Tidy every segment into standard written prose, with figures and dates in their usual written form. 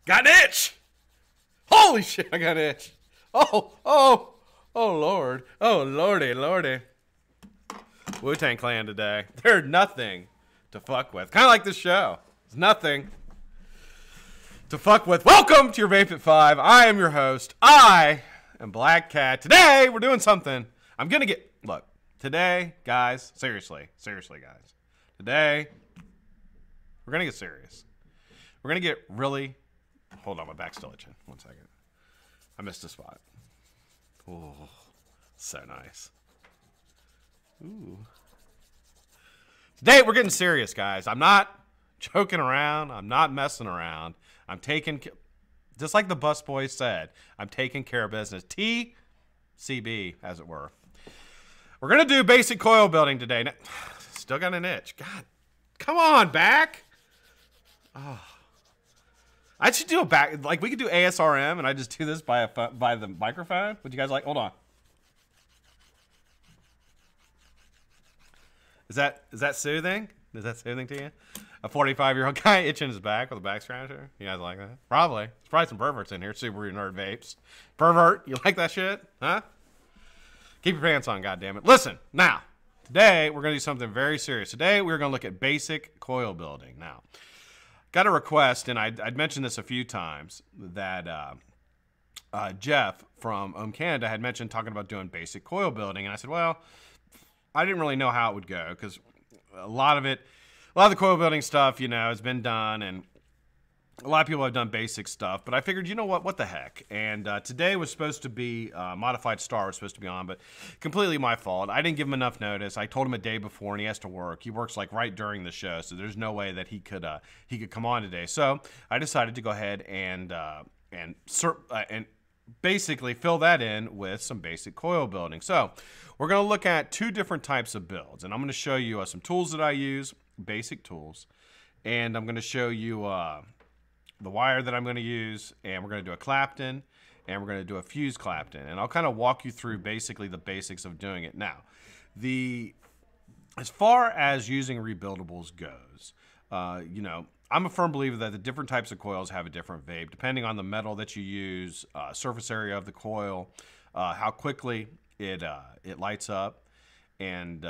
Got an itch! Holy shit, I got an itch. Oh, Lord. Oh, lordy. Wu-Tang Clan today. They're nothing to fuck with. Kind of like this show. It's nothing to fuck with. Welcome to your Vape at 5. I am your host. I am BlackCat. Today, we're doing something. I'm going to get... Look, today, guys, seriously, guys. Today, we're going to get serious. We're going to get really... Hold on, my back's still itching. 1 second. I missed a spot. Oh, so nice. Ooh. Today, we're getting serious, guys. I'm not joking around. I'm not messing around. I'm taking... Just like the busboy said, I'm taking care of business. TCB, as it were. We're going to do basic coil building today. Now, still got an itch. God, come on, back. Oh. I should do a back, like we could do ASRM and I just do this by the microphone. Would you guys like, hold on. Is that soothing? Is that soothing to you? A 45-year-old guy itching his back with a back scratcher? You guys like that? Probably. There's probably some perverts in here. Super nerd vapes. Pervert, you like that shit? Huh? Keep your pants on, goddammit. Listen, now, today we're going to do something very serious. Today we're going to look at basic coil building. Now, got a request, and I'd mentioned this a few times, that Jeff from Canada had mentioned talking about doing basic coil building, and I said, well, I didn't really know how it would go, because a lot of the coil building stuff, you know, has been done, and a lot of people have done basic stuff, but I figured, you know what the heck, and today was supposed to be, ModifiedStar was supposed to be on, but completely my fault. I didn't give him enough notice. I told him a day before, and he has to work. He works like right during the show, so there's no way that he could come on today. So I decided to go ahead and basically fill that in with some basic coil building. So we're going to look at two different types of builds, and I'm going to show you some tools that I use, basic tools, and I'm going to show you the wire that I'm going to use, and we're going to do a Clapton, and we're going to do a fuse Clapton, and I'll kind of walk you through basically the basics of doing it. Now, as far as using rebuildables goes, you know, I'm a firm believer that the different types of coils have a different vape, depending on the metal that you use, surface area of the coil, how quickly it lights up, and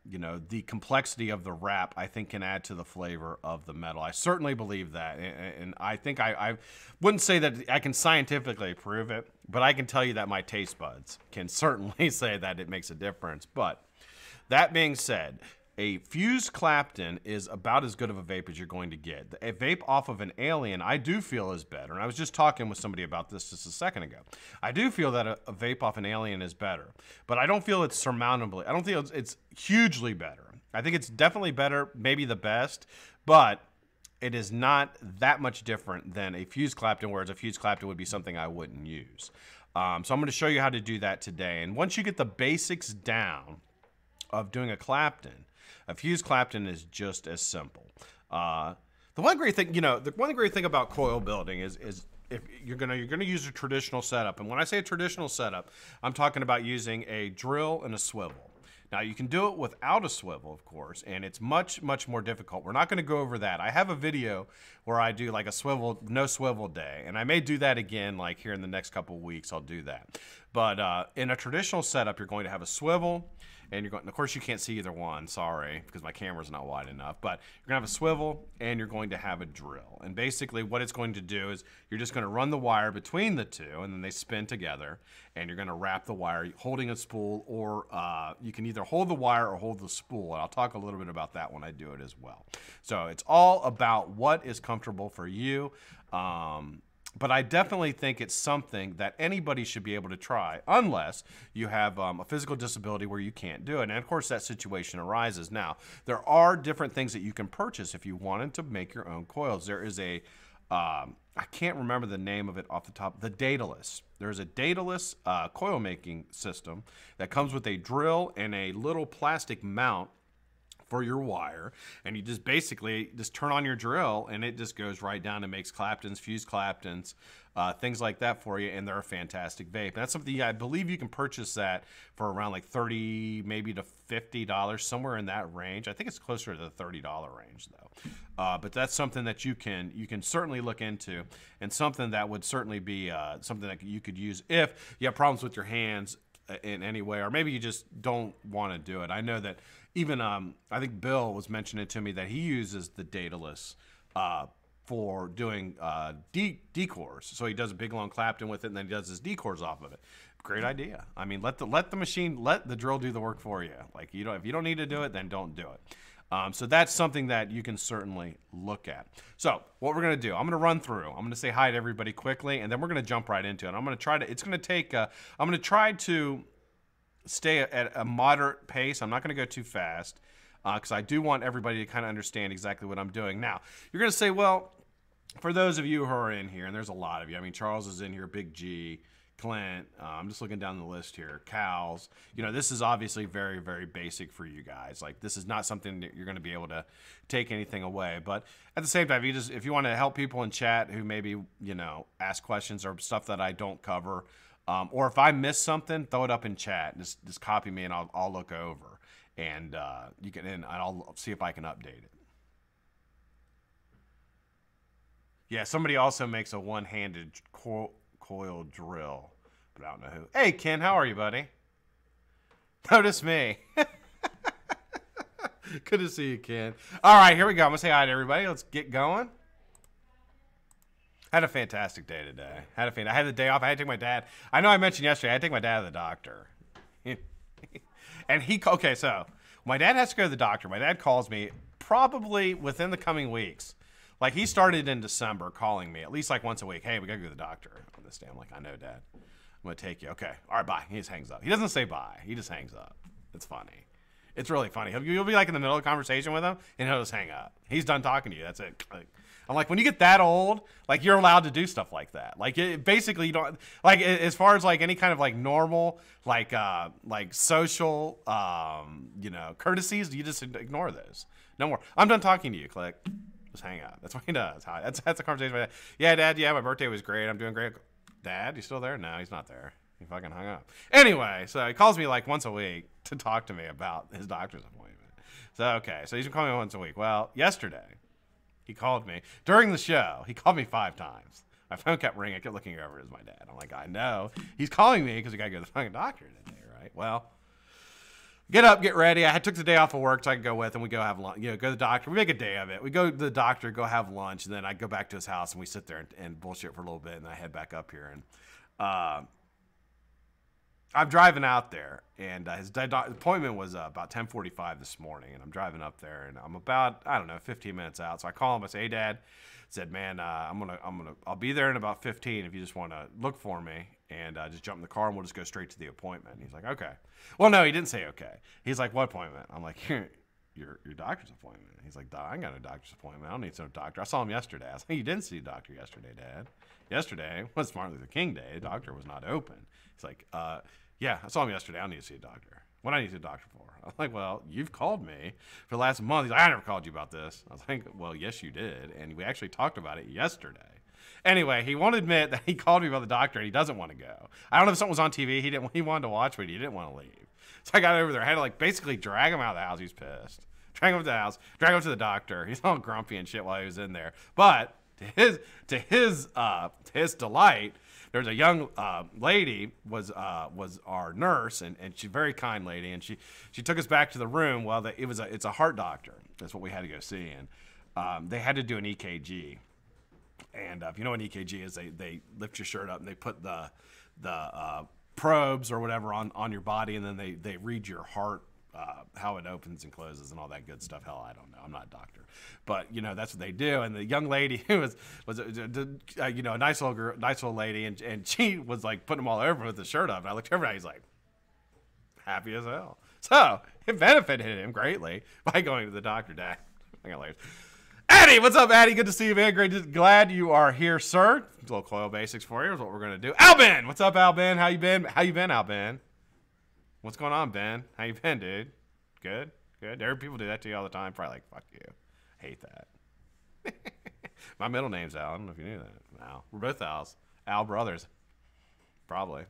you know, the complexity of the wrap, I think, can add to the flavor of the metal. I certainly believe that, and I think I wouldn't say that I can scientifically prove it, but I can tell you that my taste buds can certainly say that it makes a difference. But that being said, a fused Clapton is about as good of a vape as you're going to get. A vape off of an Alien, I do feel is better. And I was just talking with somebody about this just a second ago. I do feel that a vape off an Alien is better, but I don't feel it's surmountably. I don't feel it's hugely better. I think it's definitely better, maybe the best, but it is not that much different than a fused Clapton, whereas a fused Clapton would be something I wouldn't use. So I'm going to show you how to do that today. And once you get the basics down of doing a Clapton, a fused Clapton is just as simple. The one great thing, you know, the one great thing about coil building is if you're gonna use a traditional setup, and when I say a traditional setup, I'm talking about using a drill and a swivel. Now, you can do it without a swivel, of course, and it's much more difficult. We're not going to go over that. I have a video where I do like a no swivel day, and I may do that again, like here in the next couple of weeks. I'll do that. But in a traditional setup, you're going to have a swivel. And you're going, of course, you can't see either one, sorry, because my camera's not wide enough. But you're going to have a swivel, and you're going to have a drill. And basically what it's going to do is you're just going to run the wire between the two, and then they spin together. And you're going to wrap the wire holding a spool, or you can either hold the wire or hold the spool. And I'll talk a little bit about that when I do it as well. So it's all about what is comfortable for you. But I definitely think it's something that anybody should be able to try, unless you have a physical disability where you can't do it. And of course, that situation arises. Now, there are different things that you can purchase if you wanted to make your own coils. There is I can't remember the name of it off the top, the Daedalus. There's a Daedalus coil making system that comes with a drill and a little plastic mount for your wire, and you just basically just turn on your drill and it just goes right down and makes Claptons, fused Claptons, things like that for you, and they're a fantastic vape. And that's something I believe you can purchase that for around like $30 maybe to $50, somewhere in that range. I think it's closer to the $30 range though. But that's something that you can certainly look into, and something that would certainly be something that you could use if you have problems with your hands in any way, or maybe you just don't want to do it. I know that even I think Bill was mentioning to me that he uses the dataless for doing decors. So he does a big long Clapton with it, and then he does his decors off of it. Great idea. I mean, let the drill do the work for you. Like, if you don't need to do it, then don't do it. So that's something that you can certainly look at. So what we're going to do, I'm going to run through. I'm going to say hi to everybody quickly, and then we're going to jump right into it. I'm going to try to, it's going to take, I'm going to try to stay at a moderate pace. I'm not going to go too fast because I do want everybody to kind of understand exactly what I'm doing. Now, you're going to say, well, for those of you who are in here, and there's a lot of you. I mean, Charles is in here, Big G, Clint, I'm just looking down the list here, Cal's. This is obviously very, very basic for you guys. Like, this is not something that you're going to be able to take anything away. But at the same time, if you want to help people in chat who maybe, ask questions or stuff that I don't cover, or if I miss something, throw it up in chat. Just copy me, and I'll look over, and and I'll see if I can update it. Yeah, somebody also makes a one-handed coil drill, but I don't know who. Hey, Ken, how are you, buddy? Notice me. Good to see you, Ken. All right, here we go. I'm going to say hi to everybody. Let's get going. I had a fantastic day today. I had the day off. I had to take my dad. I know I mentioned yesterday, I had to take my dad to the doctor. And okay, so my dad has to go to the doctor. My dad calls me probably within the coming weeks. Like, he started in December calling me at least like once a week. Hey, we got to go to the doctor on this day. I'm like, I know, Dad. I'm going to take you. Okay. All right, bye. He just hangs up. He doesn't say bye. He just hangs up. It's funny. It's really funny. You'll be like in the middle of a conversation with him, and he'll just hang up. He's done talking to you. That's it. I'm like, when you get that old, like, you're allowed to do stuff like that. Like, basically, you don't, like, as far as like any kind of like normal, like social, courtesies, you just ignore those. No more. I'm done talking to you. Click. Just hang out. That's what he does. That's a conversation with Dad. Yeah, Dad, yeah, my birthday was great. I'm doing great. Dad, you still there? No, he's not there. He fucking hung up. Anyway, so he calls me like once a week to talk to me about his doctor's appointment. So, okay, so he's been calling me once a week. Well, yesterday, he called me. During the show, he called me 5 times. My phone kept ringing. I kept looking over as my dad. I'm like, I know. He's calling me because we got to go to the fucking doctor today, right? Well, get up, get ready. I took the day off of work so I could go with him. We go have lunch, go to the doctor. We make a day of it. We go to the doctor, go have lunch, and then I go back to his house and we sit there and bullshit for a little bit, and I head back up here. And I'm driving out there, and his appointment was about 10:45 this morning, and I'm driving up there, and I'm about, I don't know, 15 minutes out. So I call him. I say, hey, Dad. I said, man, I'll be there in about 15 if you just want to look for me, and just jump in the car and we'll just go straight to the appointment. And he's like, okay. Well, no, he didn't say okay. He's like, what appointment? I'm like, your doctor's appointment. He's like, I ain't got no doctor's appointment. I don't need no doctor. I saw him yesterday. I was like, you didn't see the doctor yesterday, Dad. Yesterday was Martin Luther King Day. The doctor was not open. He's like, yeah, I saw him yesterday. I don't need to see a doctor. What do I need to see a doctor for? I'm like, well, you've called me for the last month. He's like, I never called you about this. I was like, well, yes, you did. And we actually talked about it yesterday. Anyway, he won't admit that he called me about the doctor and he doesn't want to go. I don't know if something was on TV. He wanted to watch, but he didn't want to leave. So I got over there. I had to like basically drag him out of the house. He was pissed. Drag him to the house. Drag him to the doctor. He's all grumpy and shit while he was in there. But to his delight, there's a young lady was our nurse, and she's a very kind lady, and she took us back to the room. Well, it's a heart doctor. That's what we had to go see, and they had to do an EKG. And if you know what an EKG is, they lift your shirt up and they put the probes or whatever on your body, and then they read your heart, how it opens and closes and all that good stuff. Hell, I don't know. I'm not a doctor, but that's what they do. And the young lady who was a nice little lady, and she was like putting them all over with the shirt up. And I looked over and he's like happy as hell. So it benefited him greatly by going to the doctor. Dad, I got hilarious. Addy, what's up, Addy? Good to see you, man. Glad you are here, sir. A little coil basics for you is what we're gonna do. Albin, what's up, Albin? How you been? Albin? What's going on, Ben? How you been, dude? Good? Good. There are people do that to you all the time. Probably like, fuck you. Hate that. My middle name's Al. I don't know if you knew that. Al. We're both Al's. Al brothers. Probably.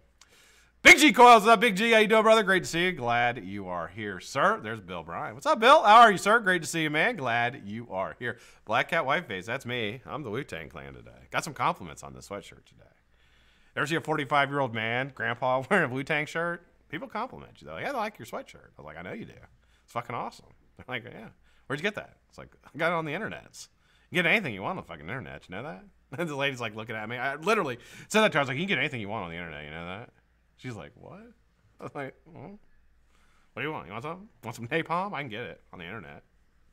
Big G Coils, what's up, Big G? How you doing, brother? Great to see you. Glad you are here, sir. There's Bill Bryan. What's up, Bill? How are you, sir? Great to see you, man. Glad you are here. BlackCat White Face, that's me. I'm the Wu-Tang Clan today. Got some compliments on this sweatshirt today. Ever see a 45-year-old man, grandpa, wearing a Wu-Tang shirt? People compliment you, though. Like, I like your sweatshirt. I was like, I know you do. It's fucking awesome. They're like, yeah. Where'd you get that? It's like, I got it on the internet. You get anything you want on the fucking internet. You know that? And the lady's like looking at me. I literally said that to her. I was like, you can get anything you want on the internet. You know that? She's like, what? I was like, well, what do you want? You want something? Want some napalm? I can get it on the internet.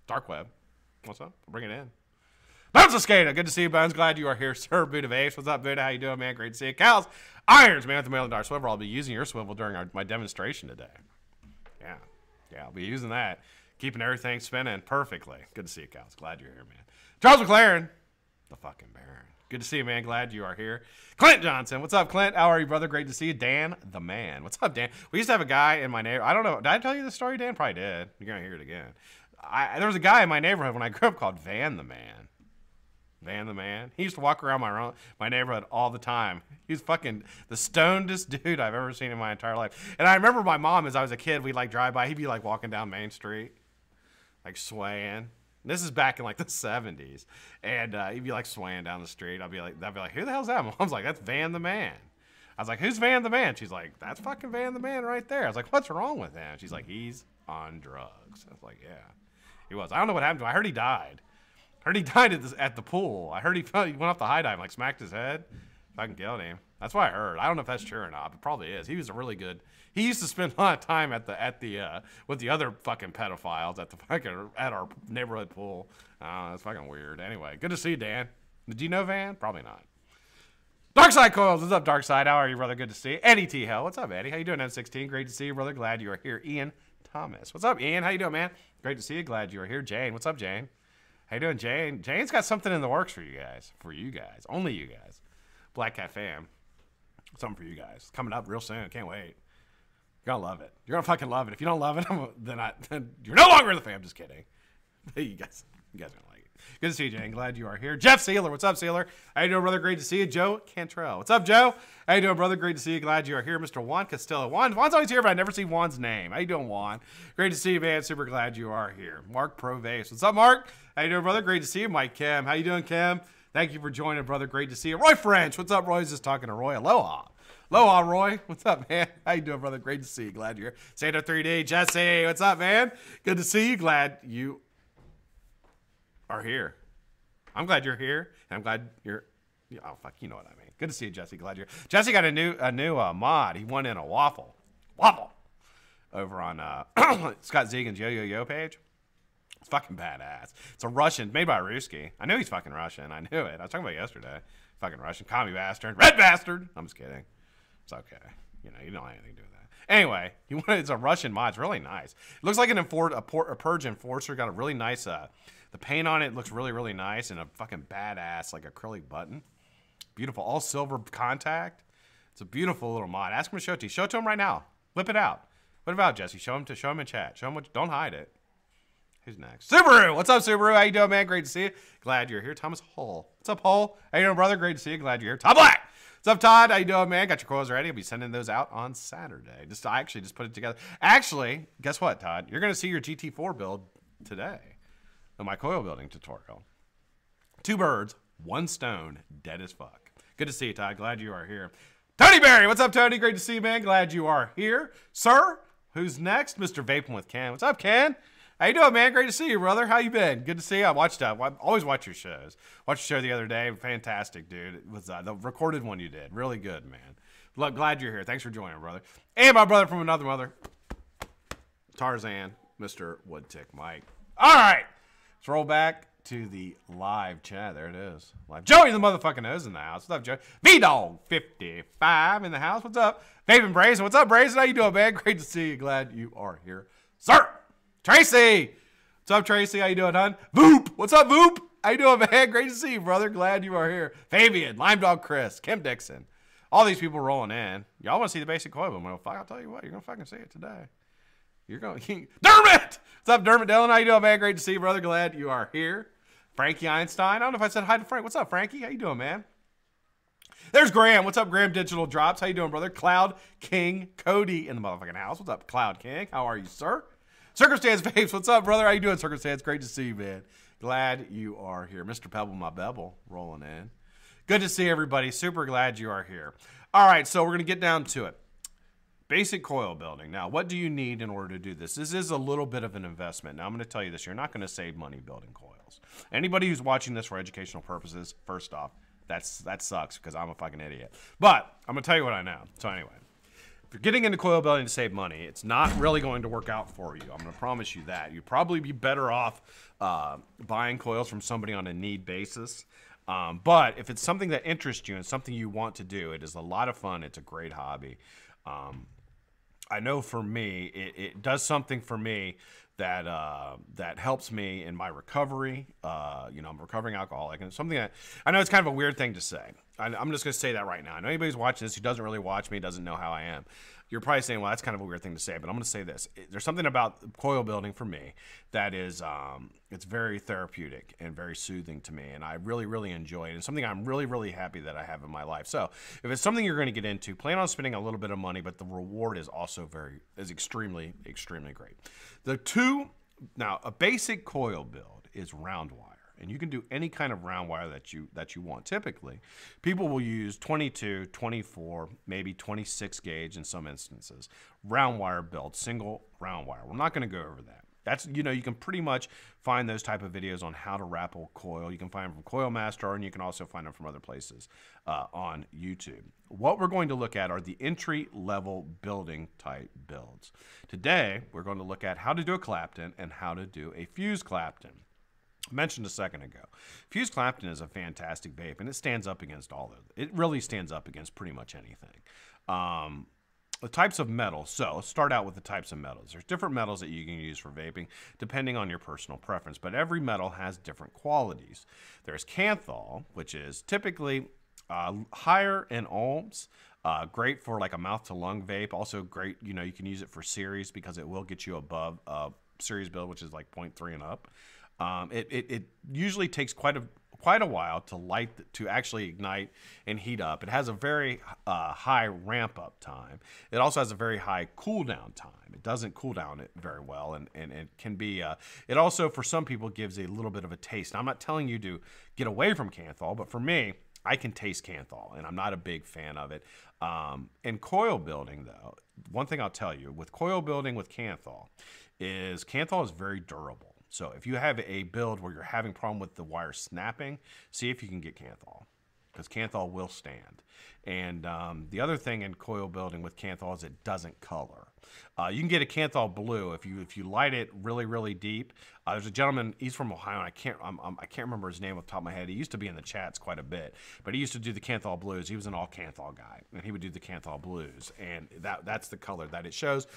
Dark web. What's up? I'll bring it in. Bones of Skata. Good to see you, Bones. Glad you are here, sir. Buddha Vapes. What's up, Buddha? How you doing, man? Great to see you. Cows. Irons, man, with the Maryland Dark Swivel. I'll be using your swivel during my demonstration today. Yeah. Yeah, I'll be using that. Keeping everything spinning perfectly. Good to see you, Cows. Glad you're here, man. Charles McLaren. The fucking Baron. Good to see you, man. Glad you are here. Clint Johnson. What's up, Clint? How are you, brother? Great to see you. Dan, the man. What's up, Dan? We used to have a guy in my neighborhood. I don't know. Did I tell you the story, Dan? Probably did. You're going to hear it again. There was a guy in my neighborhood when I grew up called Van the Man. Van the Man. He used to walk around my neighborhood all the time. He's fucking the stonedest dude I've ever seen in my entire life. And I remember my mom, as I was a kid, we'd like drive by. He'd be like walking down Main Street, like swaying. This is back in like the 70s. And he'd be like swaying down the street. I'd be like, who the hell's that? Mom's like, that's Van the Man. I was like, who's Van the Man? She's like, that's fucking Van the Man right there. I was like, what's wrong with him? She's like, he's on drugs. I was like, yeah, he was. I don't know what happened to him. I heard he died. I heard he died at the pool. I heard he went off the high dive and like smacked his head. Fucking killed him. That's what I heard. I don't know if that's true or not, but probably is. He was a really good. He used to spend a lot of time with the other fucking pedophiles at our neighborhood pool. That's fucking weird. Anyway, good to see you, Dan. Did you know Van? Probably not. Darkside Coils, what's up, Darkside? How are you, brother? Good to see you. Eddie T. Hell, what's up, Eddie? How you doing, M16? Great to see you, brother. Glad you are here. Ian Thomas, what's up, Ian? How you doing, man? Great to see you. Glad you are here. Jane, what's up, Jane? How you doing, Jane? Jane's got something in the works for you guys. Only you guys. BlackCat fam. Something for you guys. Coming up real soon. Can't wait. You're gonna love it. You're gonna fucking love it. If you don't love it, then you're no longer the fam. Just kidding. you guys are gonna like it. Good to see you, Jane. Glad you are here. Jeff Sealer. What's up, Sealer? How you doing, brother? Great to see you. Joe Cantrell. What's up, Joe? How you doing, brother? Great to see you. Glad you are here. Mr. Juan Castillo. Juan's always here, but I never see Juan's name. How you doing, Juan? Great to see you, man. Super glad you are here. Mark Provase. What's up, Mark? How you doing, brother? Great to see you. Mike Kim. How you doing, Kim? Thank you for joining, brother. Great to see you. Roy French. What's up, Roy? Just talking to Roy. Aloha. Aloha, Roy. What's up, man? How you doing, brother? Great to see you. Glad you're here. Santa 3D. Jesse. What's up, man? Good to see you. Glad you are here. I'm glad you're here. And I'm glad you're... Oh, fuck. You know what I mean. Good to see you, Jesse. Glad you're... Jesse got a new mod. He won in a waffle. Over on Scott Zegan's Yo page. It's fucking badass. It's a Russian, made by Ruski. I knew he's fucking Russian. I knew it. I was talking about it yesterday. Fucking Russian. Commie bastard. Red bastard. I'm just kidding. It's okay. You know, you don't have anything to do with that. Anyway, it's a Russian mod. It's really nice. It looks like a Purge Enforcer. Got a really nice... the paint on it looks really, really nice. And a fucking badass, like, acrylic button. Beautiful. All silver contact. It's a beautiful little mod. Ask him to show it to you. Show it to him right now. Whip it out. Whip it out, Jesse. Show him in chat. Show him what... Don't hide it. Who's next? Subaru! What's up, Subaru? How you doing, man? Great to see you. Glad you're here. Thomas Hull. What's up, Hull? How you doing, brother? Great to see you. Glad you're here. Todd Black! What's up, Todd? How you doing, man? Got your coils ready? I'll be sending those out on Saturday. I actually just put it together. Actually, guess what, Todd? You're going to see your GT4 build today in my coil building tutorial. 2 birds, 1 stone, dead as fuck. Good to see you, Todd. Glad you are here. Tony Berry! What's up, Tony? Great to see you, man. Glad you are here. Sir, who's next? Mr. Vaping with Ken. What's up, Ken? How you doing, man? Great to see you, brother. How you been? Good to see you. I always watch your shows. Watched your show the other day. Fantastic, dude. It was the recorded one you did. Really good, man. Look, glad you're here. Thanks for joining, brother. And my brother from another mother, Tarzan, Mr. Woodtick Mike. All right. Let's roll back to the live chat. There it is. Live. Joey the motherfucking nose in the house. What's up, Joey? V-Dog55 in the house. What's up? Vaping Brazen. What's up, Brazen? How you doing, man? Great to see you. Glad you are here, sir. Tracy! What's up, Tracy? How you doing, hon? Voop! What's up, Voop? How you doing, man? Great to see you, brother. Glad you are here. Fabian, Lime Dog Chris, Kim Dixon. All these people rolling in. Y'all want to see the basic coil? Well, fuck, I'll tell you what. You're going to fucking see it today. You're going, Dermot! What's up, Dermot Dillon? How you doing, man? Great to see you, brother. Glad you are here. Frankie Einstein. I don't know if I said hi to Frank. What's up, Frankie? How you doing, man? There's Graham. What's up, Graham Digital Drops? How you doing, brother? Cloud King Cody in the motherfucking house. What's up, Cloud King? How are you, sir? Circumstance Vapes. What's up, brother? How you doing, Circumstance? Great to see you, man. Glad you are here. Mr. Pebble, my Bebble, rolling in. Good to see everybody. Super glad you are here. All right, so we're going to get down to it. Basic coil building. Now, what do you need in order to do this? This is a little bit of an investment. Now, I'm going to tell you this. You're not going to save money building coils. Anybody who's watching this for educational purposes, first off, that sucks because I'm a fucking idiot. But I'm going to tell you what I know. So anyway, if you're getting into coil building to save money, it's not really going to work out for you. I'm going to promise you that. You'd probably be better off buying coils from somebody on a need basis. But if it's something that interests you and something you want to do, it is a lot of fun. It's a great hobby. I know for me, it does something for me that that helps me in my recovery. You know, I'm a recovering alcoholic, and it's something that I know it's kind of a weird thing to say. I'm just going to say that right now. I know anybody's watching this who doesn't really watch me, doesn't know how I am. You're probably saying, well, that's kind of a weird thing to say, but I'm going to say this. There's something about coil building for me that is, it's very therapeutic and very soothing to me, and I really, really enjoy it. It's something I'm really, really happy that I have in my life. So if it's something you're going to get into, plan on spending a little bit of money, but the reward is also extremely, extremely great. Now, a basic coil build is round wire. And you can do any kind of round wire that you want. Typically, people will use 22, 24, maybe 26 gauge in some instances. Round wire build, single round wire. We're not going to go over that. That's, you know, you can pretty much find those type of videos on how to wrap a coil. You can find them from Coil Master, and you can also find them from other places on YouTube. What we're going to look at are the entry-level building type builds. Today, we're going to look at how to do a Clapton and how to do a fused Clapton. Mentioned a second ago, fused Clapton is a fantastic vape, and it stands up against all of it. It really stands up against pretty much anything. The types of metals. So let's start out with the types of metals. There's different metals that you can use for vaping depending on your personal preference, but every metal has different qualities. There's Kanthal, which is typically higher in ohms. Great for like a mouth-to-lung vape. Also great, you know, you can use it for series because it will get you above series build, which is like 0.3 and up. It usually takes quite a while to actually ignite and heat up. It has a very high ramp up time. It also has a very high cool down time. It doesn't cool down it very well, and it can be. It also for some people gives a little bit of a taste. Now, I'm not telling you to get away from Kanthal, but for me, I can taste Kanthal, and I'm not a big fan of it. In coil building, though, one thing I'll tell you with coil building with Kanthal is very durable. So if you have a build where you're having a problem with the wire snapping, see if you can get Kanthal, because Kanthal will stand. And the other thing in coil building with Kanthal is it doesn't color. You can get a Kanthal blue if you light it really, really deep. There's a gentleman, he's from Ohio, and I can't remember his name off the top of my head. He used to be in the chats quite a bit, but he used to do the Kanthal blues. He was an all Kanthal guy, and he would do the Kanthal blues, and that's the color that it shows.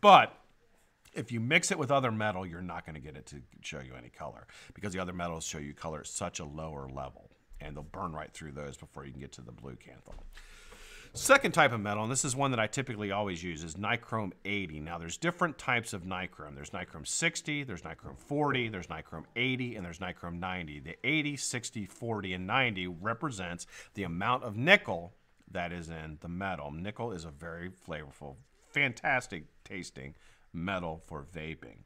But if you mix it with other metal, you're not going to get it to show you any color because the other metals show you color at such a lower level, and they'll burn right through those before you can get to the blue Kanthal. Second type of metal, and this is one that I typically always use, is nichrome 80. Now, there's different types of nichrome. There's nichrome 60, there's nichrome 40, there's nichrome 80, and there's nichrome 90. The 80, 60, 40, and 90 represents the amount of nickel that is in the metal. Nickel is a very flavorful, fantastic tasting metal for vaping.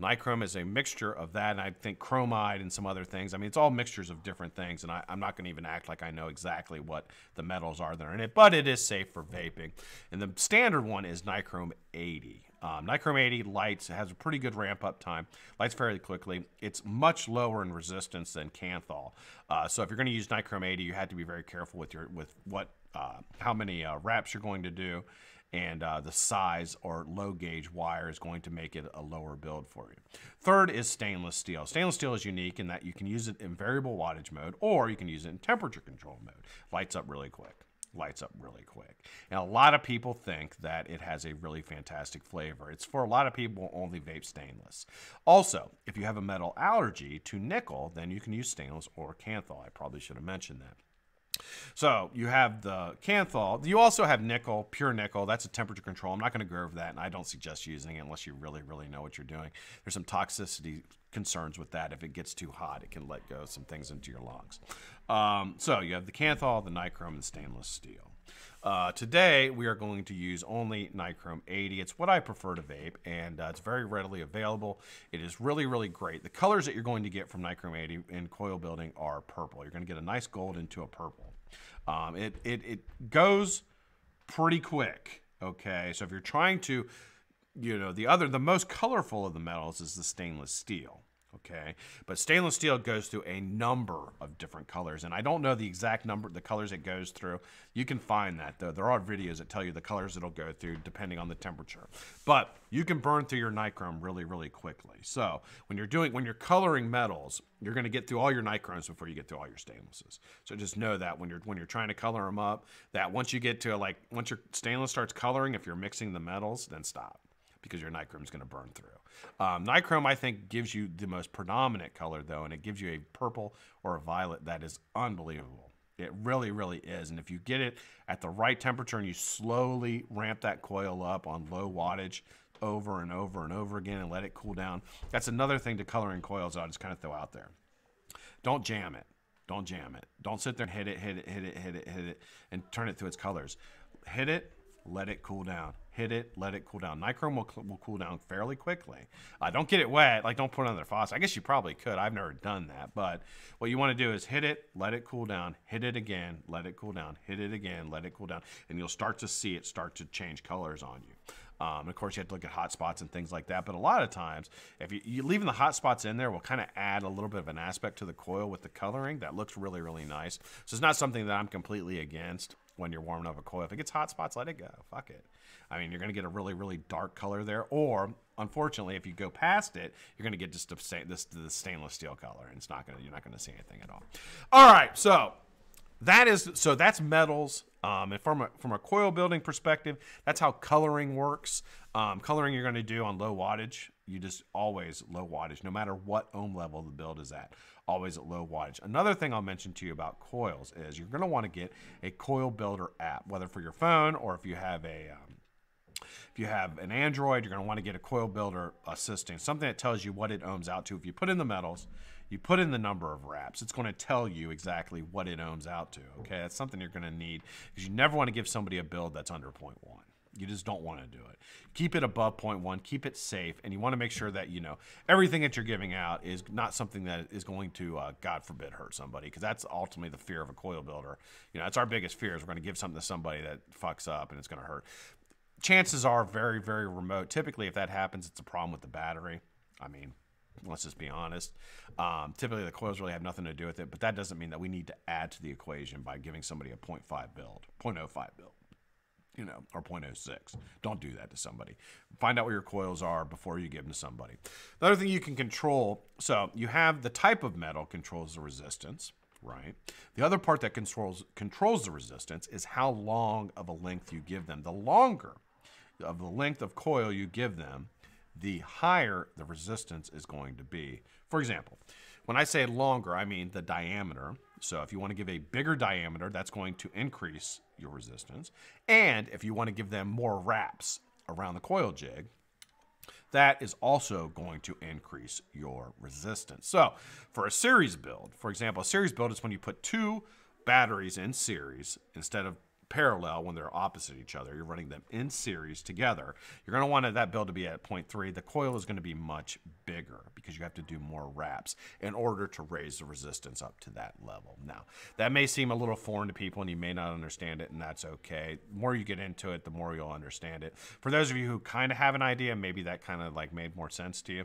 Nichrome is a mixture of that, and I think chromide and some other things. I mean, it's all mixtures of different things, and I'm not going to even act like I know exactly what the metals are that are in it, but it is safe for vaping. And the standard one is nichrome 80. Nichrome 80 lights, has a pretty good ramp up time, lights fairly quickly. It's much lower in resistance than Kanthal. So if you're going to use nichrome 80, you have to be very careful with how many wraps you're going to do. And the size or low gauge wire is going to make it a lower build for you. Third is stainless steel. Stainless steel is unique in that you can use it in variable wattage mode, or you can use it in temperature control mode. Lights up really quick. Lights up really quick. And a lot of people think that it has a really fantastic flavor. It's for a lot of people only vape stainless. Also, if you have a metal allergy to nickel, then you can use stainless or Kanthal. I probably should have mentioned that. So you have the Canthal. You also have nickel, pure nickel. That's a temperature control. I'm not going to go over that, and I don't suggest using it unless you really, really know what you're doing. There's some toxicity concerns with that. If it gets too hot, it can let go some things into your lungs. So you have the Canthal, the nichrome, and the stainless steel. Today, we are going to use only nichrome 80. It's what I prefer to vape, and it's very readily available. It is really, really great. The colors that you're going to get from nichrome 80 in coil building are purple. You're going to get a nice gold into a purple. It goes pretty quick, okay? So if you're trying to, the most colorful of the metals is the stainless steel. Okay, but stainless steel goes through a number of different colors, and I don't know the exact number, the colors it goes through. You can find that, though. There are videos that tell you the colors it'll go through depending on the temperature. But you can burn through your nichrome really, really quickly. So when you're coloring metals, you're going to get through all your nichromes before you get through all your stainlesses. So just know that when you're trying to color them up, that once you get to once your stainless starts coloring, if you're mixing the metals, then stop, because your nichrome is going to burn through. Nichrome, I think, gives you the most predominant color, though, and it gives you a purple or a violet that is unbelievable. It really, really is. And if you get it at the right temperature and you slowly ramp that coil up on low wattage over and over and over again and let it cool down, that's another thing to coloring coils I'll just kind of throw out there. Don't jam it. Don't jam it. Don't sit there and hit it, and turn it through its colors. Hit it. Let it cool down. Hit it, let it cool down. Nichrome will cool down fairly quickly. Don't get it wet. Don't put it under the faucet. I guess you probably could. I've never done that. But what you want to do is hit it, let it cool down, hit it again, let it cool down, hit it again, let it cool down. And you'll start to see it start to change colors on you. Of course, you have to look at hot spots and things like that. But a lot of times, if you leaving the hot spots in there will kind of add a little bit of an aspect to the coil with the coloring that looks really, really nice. So it's not something that I'm completely against when you're warming up a coil. If it gets hot spots, let it go. Fuck it. I mean, you're going to get a really, really dark color there. Or, unfortunately, if you go past it, you're going to get just the stainless steel color, and you're not going to see anything at all. All right, so that's metals. And from a coil building perspective, that's how coloring works. Coloring you're going to do on low wattage. You just always low wattage, no matter what ohm level the build is at. Always at low wattage. Another thing I'll mention to you about coils is you're going to want to get a coil builder app, whether for your phone or if you have an Android, you're going to want to get a coil builder assisting, something that tells you what it ohms out to. If you put in the metals, you put in the number of wraps, it's going to tell you exactly what it ohms out to. Okay, that's something you're going to need, because you never want to give somebody a build that's under 0.1. You just don't want to do it. Keep it above 0.1, keep it safe, and you want to make sure that, everything that you're giving out is not something that is going to, God forbid, hurt somebody, because that's ultimately the fear of a coil builder. It's our biggest fear, is we're going to give something to somebody that fucks up and it's going to hurt. Chances are very, very remote. Typically, if that happens, it's a problem with the battery. I mean, let's just be honest. Typically, the coils really have nothing to do with it, but that doesn't mean that we need to add to the equation by giving somebody a 0.5 build, 0.05 build. Or 0.06. Don't do that to somebody. Find out what your coils are before you give them to somebody. The other thing you can control, so you have the type of metal controls the resistance, right? The other part that controls the resistance is how long of a length you give them. The longer of the length of coil you give them, the higher the resistance is going to be. For example, when I say longer, I mean the diameter. So if you want to give a bigger diameter, that's going to increase your resistance. And if you want to give them more wraps around the coil jig, that is also going to increase your resistance. So for a series build, for example, a series build is when you put two batteries in series instead of parallel when they're opposite each other. You're running them in series together. You're going to want that build to be at 0.3. The coil is going to be much bigger because you have to do more wraps in order to raise the resistance up to that level. Now, that may seem a little foreign to people and you may not understand it, and that's okay. The more you get into it, the more you'll understand it. For those of you who kind of have an idea, maybe that kind of made more sense to you.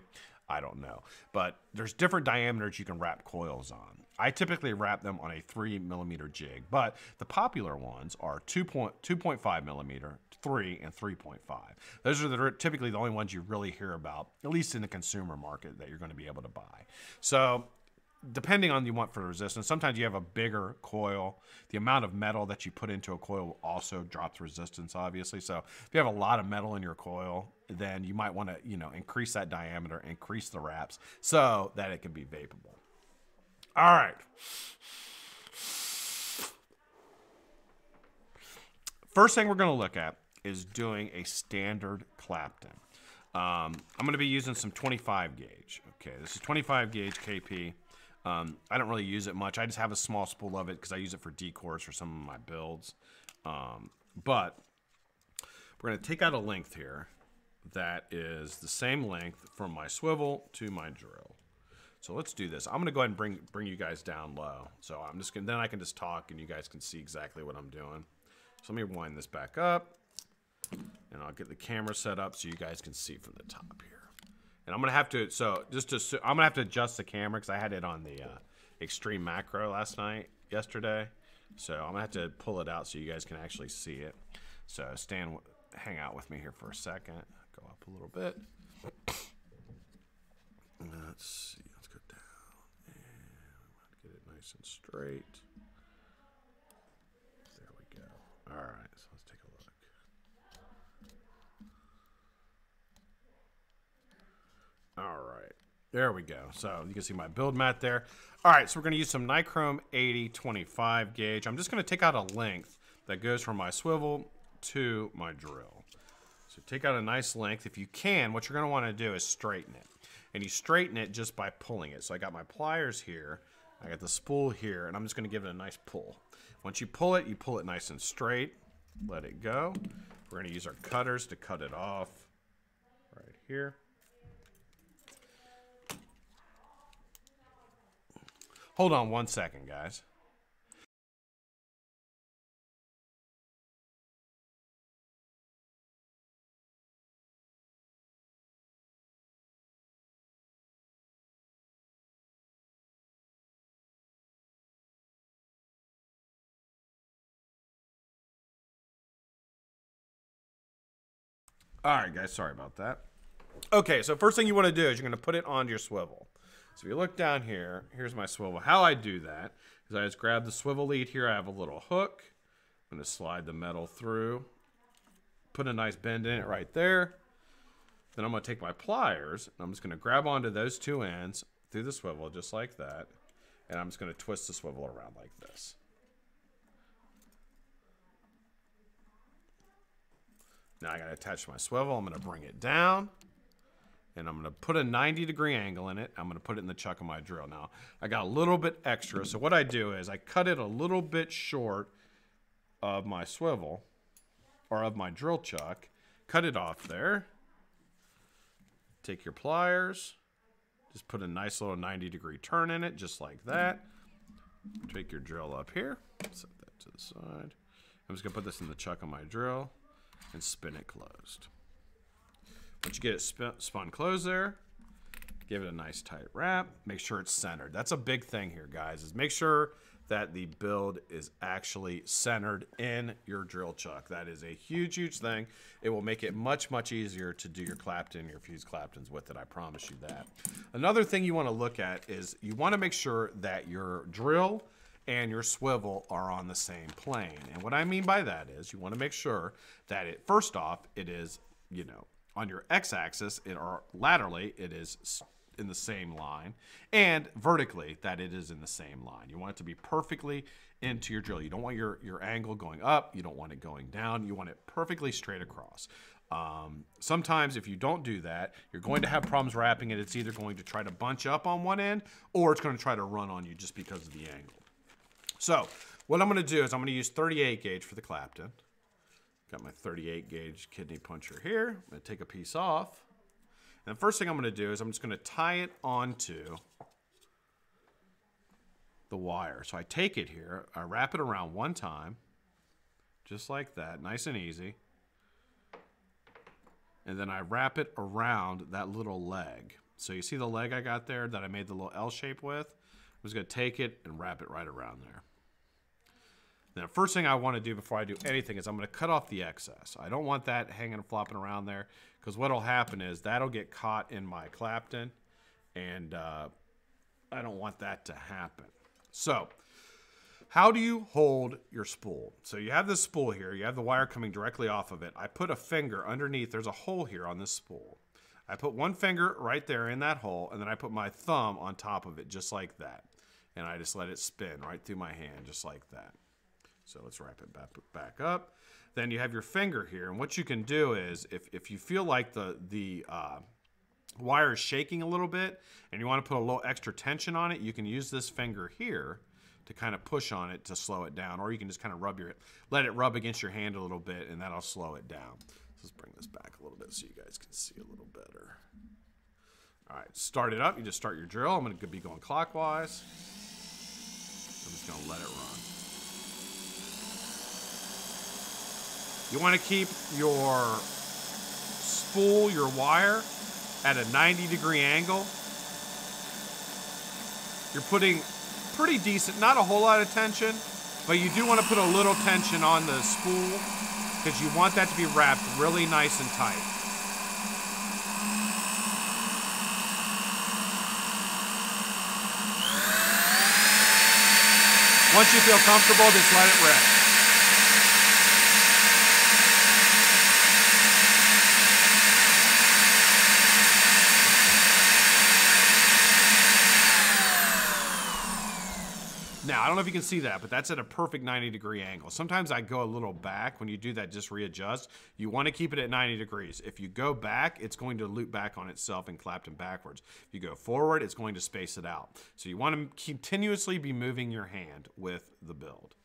I don't know. But there's different diameters you can wrap coils on. I typically wrap them on a 3mm jig, but the popular ones are 2.5mm, 3, and 3.5. Those are typically the only ones you really hear about, at least in the consumer market, that you're going to be able to buy. So depending on what you want for resistance, sometimes you have a bigger coil. The amount of metal that you put into a coil will also drop the resistance, obviously. So if you have a lot of metal in your coil, then you might want to, increase that diameter, increase the wraps so that it can be vapable. All right. First thing we're going to look at is doing a standard Clapton. I'm going to be using some 25 gauge. Okay, this is 25 gauge KP. I don't really use it much. I just have a small spool of it because I use it for decors for some of my builds. But we're going to take out a length here that is the same length from my swivel to my drill. So let's do this. I'm going to go ahead and bring you guys down low. So I'm just going to, then I can just talk and you guys can see exactly what I'm doing. So let me wind this back up and I'll get the camera set up so you guys can see from the top here. And I'm going to have to, I'm going to have to adjust the camera because I had it on the extreme macro yesterday. So I'm going to have to pull it out so you guys can actually see it. So hang out with me here for a second. Go up a little bit. Let's see. Let's go down. And we want to get it nice and straight. There we go. All right. So let's take a look. All right. There we go. So you can see my build mat there. All right. So we're going to use some Nichrome 80 25 gauge. I'm just going to take out a length that goes from my swivel to my drill. So take out a nice length. If you can, what you're going to want to do is straighten it. And you straighten it just by pulling it. So I got my pliers here. I got the spool here. And I'm just going to give it a nice pull. Once you pull it nice and straight. Let it go. We're going to use our cutters to cut it off right here. Hold on 1 second, guys. All right, guys, sorry about that. Okay, so first thing you want to do is you're going to put it onto your swivel. So if you look down here, here's my swivel. How I do that is I just grab the swivel lead here. I have a little hook. I'm going to slide the metal through, put a nice bend in it right there. Then I'm going to take my pliers, and I'm just going to grab onto those two ends through the swivel just like that. And I'm just going to twist the swivel around like this. Now I got to attach my swivel. I'm going to bring it down. And I'm going to put a 90-degree angle in it. I'm going to put it in the chuck of my drill. Now, I got a little bit extra. So what I do is I cut it a little bit short of my swivel, or of my drill chuck. Cut it off there. Take your pliers. Just put a nice little 90-degree turn in it, just like that. Take your drill up here. Set that to the side. I'm just going to put this in the chuck of my drill and spin it closed. Once you get it spun closed there, give it a nice tight wrap. Make sure it's centered. That's a big thing here, guys, is make sure that the build is actually centered in your drill chuck. That is a huge, huge thing. It will make it much, much easier to do your Clapton, your fused Claptons with it. I promise you that. Another thing you want to look at is you want to make sure that your drill and your swivel are on the same plane. And what I mean by that is you want to make sure that first off, it is, on your x-axis or laterally, it is in the same line, and vertically that it is in the same line. You want it to be perfectly into your drill. You don't want your angle going up. You don't want it going down. You want it perfectly straight across. Sometimes if you don't do that, you're going to have problems wrapping it. It's either going to try to bunch up on one end or it's going to try to run on you just because of the angle. So what I'm going to do is I'm going to use 38 gauge for the Clapton. Got my 38 gauge kidney puncher here. I'm going to take a piece off. And the first thing I'm going to do is I'm just going to tie it onto the wire. So I take it here, I wrap it around one time, just like that, nice and easy. And then I wrap it around that little leg. So you see the leg I got there that I made the little L shape with? I'm just going to take it and wrap it right around there. Now, first thing I want to do before I do anything is I'm going to cut off the excess. I don't want that hanging and flopping around there because what will happen is that'll get caught in my Clapton, and I don't want that to happen. So, how do you hold your spool? So you have this spool here. You have the wire coming directly off of it. I put a finger underneath. There's a hole here on this spool. I put one finger right there in that hole, and then I put my thumb on top of it just like that. And I just let it spin right through my hand just like that. So let's wrap it back up. then you have your finger here. And what you can do is, if you feel like the wire is shaking a little bit and you want to put a little extra tension on it, you can use this finger here to kind of push on it to slow it down. Or you can just kind of let it rub against your hand a little bit, and that'll slow it down. Let's bring this back a little bit so you guys can see a little better. All right, start it up. You just start your drill. I'm going to be going clockwise. I'm just going to let it run. You want to keep your spool, your wire, at a 90-degree angle. You're putting pretty decent, not a whole lot of tension, but you do want to put a little tension on the spool because you want that to be wrapped really nice and tight. Once you feel comfortable, just let it rest. Now, I don't know if you can see that, but that's at a perfect 90-degree angle. Sometimes I go a little back. When you do that, just readjust. You want to keep it at 90 degrees. If you go back, it's going to loop back on itself and Clapton backwards. If you go forward, it's going to space it out. So you want to continuously be moving your hand with the build.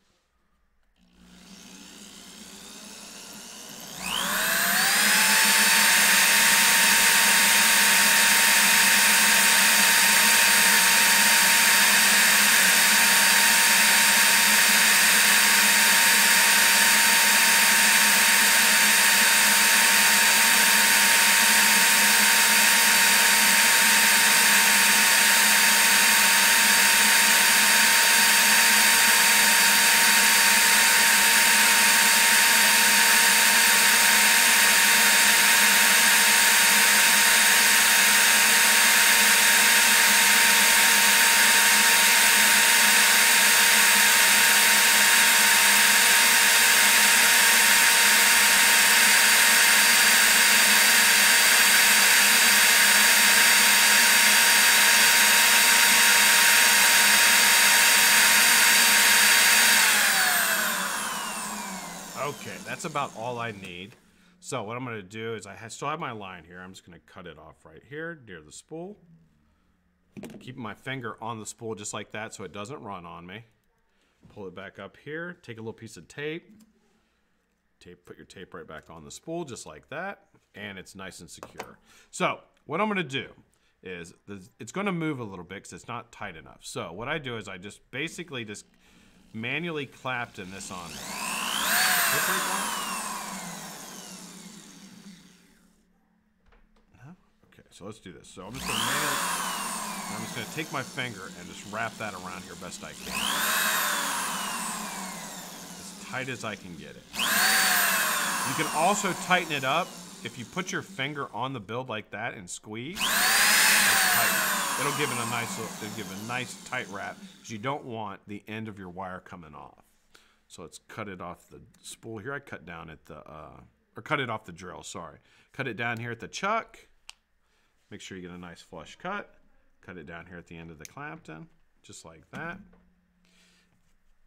Okay, that's about all I need. So what I'm going to do is I still have my line here. I'm just going to cut it off right here near the spool. Keep my finger on the spool just like that so it doesn't run on me. Pull it back up here. Take a little piece of tape. Put your tape right back on the spool just like that. And it's nice and secure. So what I'm going to do is it's going to move a little bit because it's not tight enough. So what I do is I just basically just manually Clapton this on there. No? Okay, so let's do this. So I'm just going to take my finger and just wrap that around here best I can. As tight as I can get it. You can also tighten it up if you put your finger on the build like that and squeeze. It'll give it a nice tight wrap because you don't want the end of your wire coming off. So let's cut it off the spool here. I cut down at the, or cut it off the drill, sorry. Cut it down here at the chuck. Make sure you get a nice flush cut. Cut it down here at the end of the Clapton, just like that.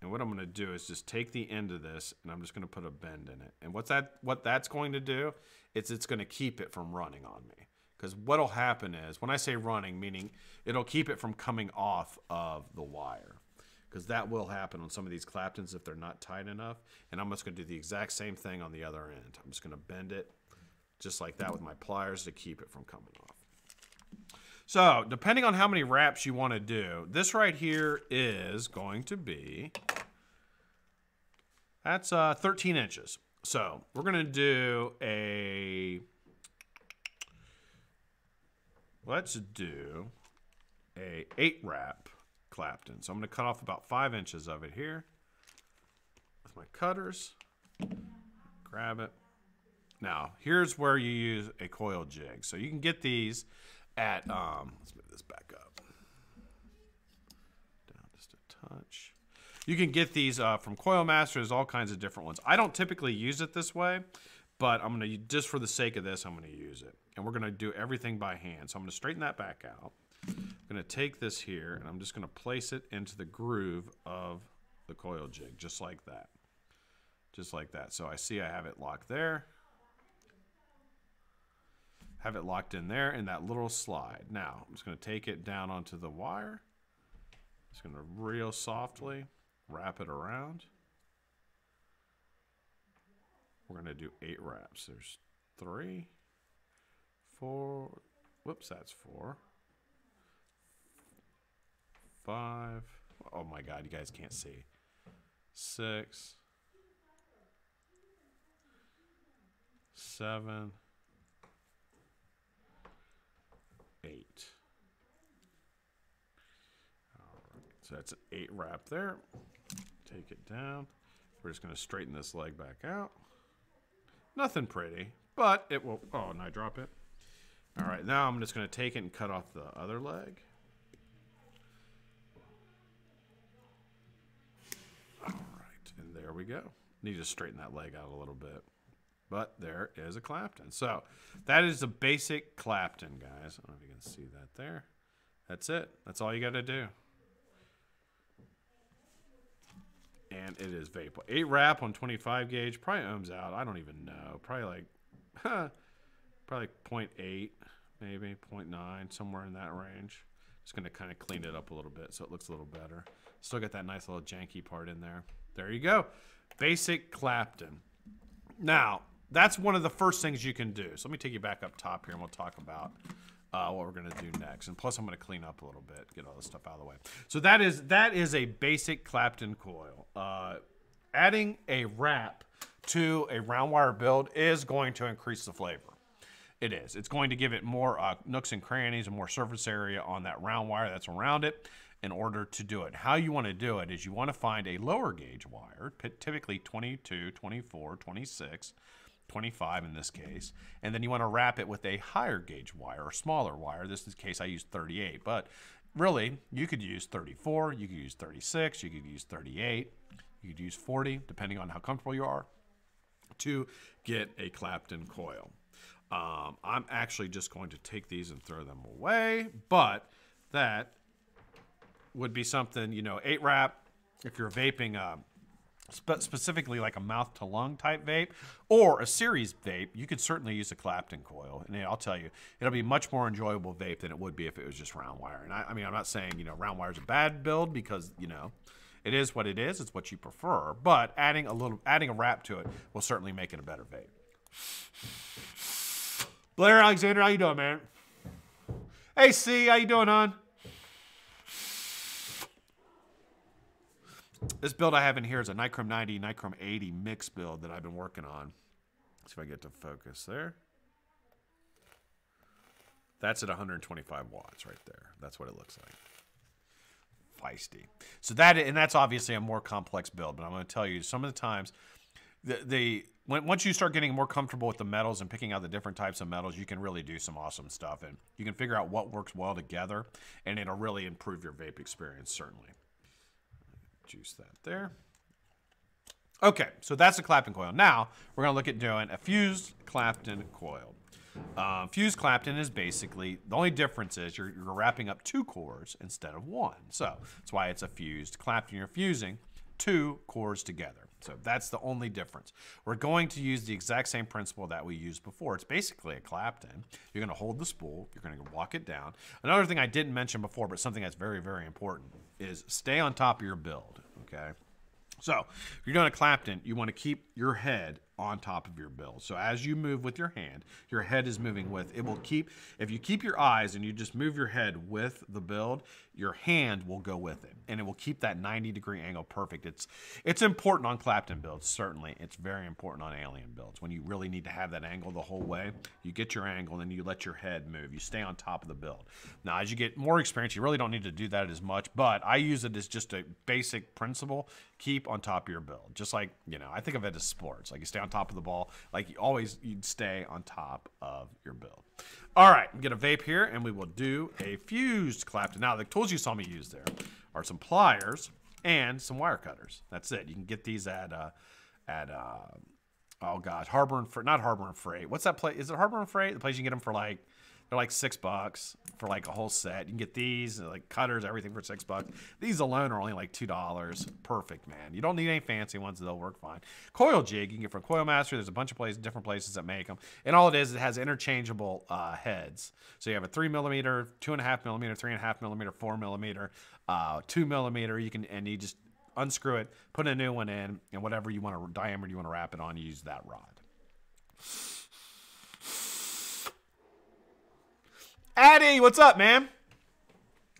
And what I'm gonna do is just take the end of this and I'm just gonna put a bend in it. And what that's going to do, it's gonna keep it from running on me. Because what'll happen is, when I say running, meaning it'll keep it from coming off of the wire. Because that will happen on some of these Claptons if they're not tight enough. And I'm just going to do the exact same thing on the other end. I'm just going to bend it just like that with my pliers to keep it from coming off. So depending on how many wraps you want to do, this right here is going to be, that's 13 inches. So we're going to do let's do a 8 wrap Clapton. So I'm going to cut off about 5 inches of it here with my cutters. Grab it. Now, here's where you use a coil jig. So you can get these at, let's move this back up. Down just a touch. You can get these from Coil Masters, all kinds of different ones. I don't typically use it this way, but I'm going to, just for the sake of this, I'm going to use it. And we're going to do everything by hand. So I'm going to straighten that back out. I'm going to take this here and I'm just going to place it into the groove of the coil jig, just like that. just like that. So I see I have it locked there. Have it locked in there in that little slide. Now, I'm just going to take it down onto the wire. Just going to real softly wrap it around. We're going to do 8 wraps. There's 3, 4, whoops, that's 4, 5, oh my God, you guys can't see, 6, 7, 8. All right, so that's an 8 wrap there. Take it down. We're just going to straighten this leg back out. Nothing pretty, but it will. Oh, and I drop it. All right, now I'm just going to take it and cut off the other leg. All right, and there we go. Need to straighten that leg out a little bit. But there is a Clapton. So that is the basic Clapton, guys. I don't know if you can see that there. That's it. That's all you got to do. And it is Vape. 8 wrap on 25 gauge. Probably ohms out. I don't even know. Probably like, probably 0.8, maybe 0.9, somewhere in that range. Just going to kind of clean it up a little bit so it looks a little better. Still got that nice little janky part in there. There you go. Basic Clapton. Now, that's one of the first things you can do. So let me take you back up top here and we'll talk about what we're going to do next. And plus I'm going to clean up a little bit, get all this stuff out of the way. So that is a basic Clapton coil. Adding a wrap to a round wire build is going to increase the flavor. It is. It's going to give it more nooks and crannies and more surface area on that round wire that's around it in order to do it. How you want to do it is you want to find a lower gauge wire, typically 22, 24, 26, 25 in this case, and then you want to wrap it with a higher gauge wire or smaller wire. This is the case I use 38, but really you could use 34, you could use 36, you could use 38, you could use 40, depending on how comfortable you are, to get a Clapton coil. I'm actually just going to take these and throw them away, but that would be something, you know, 8 wrap, if you're vaping specifically like a mouth to lung type vape or a series vape, you could certainly use a Clapton coil. And I'll tell you, it'll be much more enjoyable vape than it would be if it was just round wire. And I mean, I'm not saying, you know, round wire is a bad build because, you know, it is what it is. It's what you prefer. But adding a wrap to it will certainly make it a better vape. Blair Alexander, how you doing, man? Hey, C, how you doing, hon? This build I have in here is a Nichrome 90, Nichrome 80 mix build that I've been working on. Let's see if I get to focus there. That's at 125 watts right there. That's what it looks like. Feisty. So that's obviously a more complex build, but I'm going to tell you some of the times, once you start getting more comfortable with the metals and picking out the different types of metals, you can really do some awesome stuff, and you can figure out what works well together, and it'll really improve your vape experience, certainly. Juice that there. Okay, so that's the Clapton coil. Now, we're going to look at doing a fused Clapton coil. Fused Clapton is basically, the only difference is you're wrapping up 2 cores instead of 1. So that's why it's a fused Clapton. You're fusing 2 cores together. So that's the only difference. We're going to use the exact same principle that we used before. It's basically a Clapton. You're going to hold the spool. You're going to walk it down. Another thing I didn't mention before, but something that's very, very important, is stay on top of your build, okay? So if you're doing a Clapton, you want to keep your head on top of your build. So as you move with your hand, your head is moving with, it will keep, if you keep your eyes and you just move your head with the build, your hand will go with it. And it will keep that 90-degree angle perfect. It's important on Clapton builds, certainly. It's very important on alien builds. When you really need to have that angle the whole way, you get your angle and then you let your head move. You stay on top of the build. Now, as you get more experience, you really don't need to do that as much, but I use it as just a basic principle. Keep on top of your build. Just like, you know, I think of it as sports. Like you stay on top of the ball. Like you'd stay on top of your build. All right, get a vape here, and we will do a fused Clapton. Now, the tools you saw me use there are some pliers and some wire cutters. That's it. You can get these at oh gosh, Harbor and Freight. Not Harbor and Freight. What's that place? Is it Harbor and Freight? The place you can get them for like They're like $6 for like a whole set. You can get these, like cutters, everything for $6. These alone are only like $2. Perfect, man. You don't need any fancy ones. They'll work fine. Coil jig, you can get from Coil Master. There's a bunch of places, different places that make them. And all it has interchangeable heads. So you have a 3mm, 2.5mm, 3.5mm, 4mm, 2mm. You just unscrew it, put a new one in, and whatever you want to diameter you want to wrap it on, use that rod. Addy, what's up, man?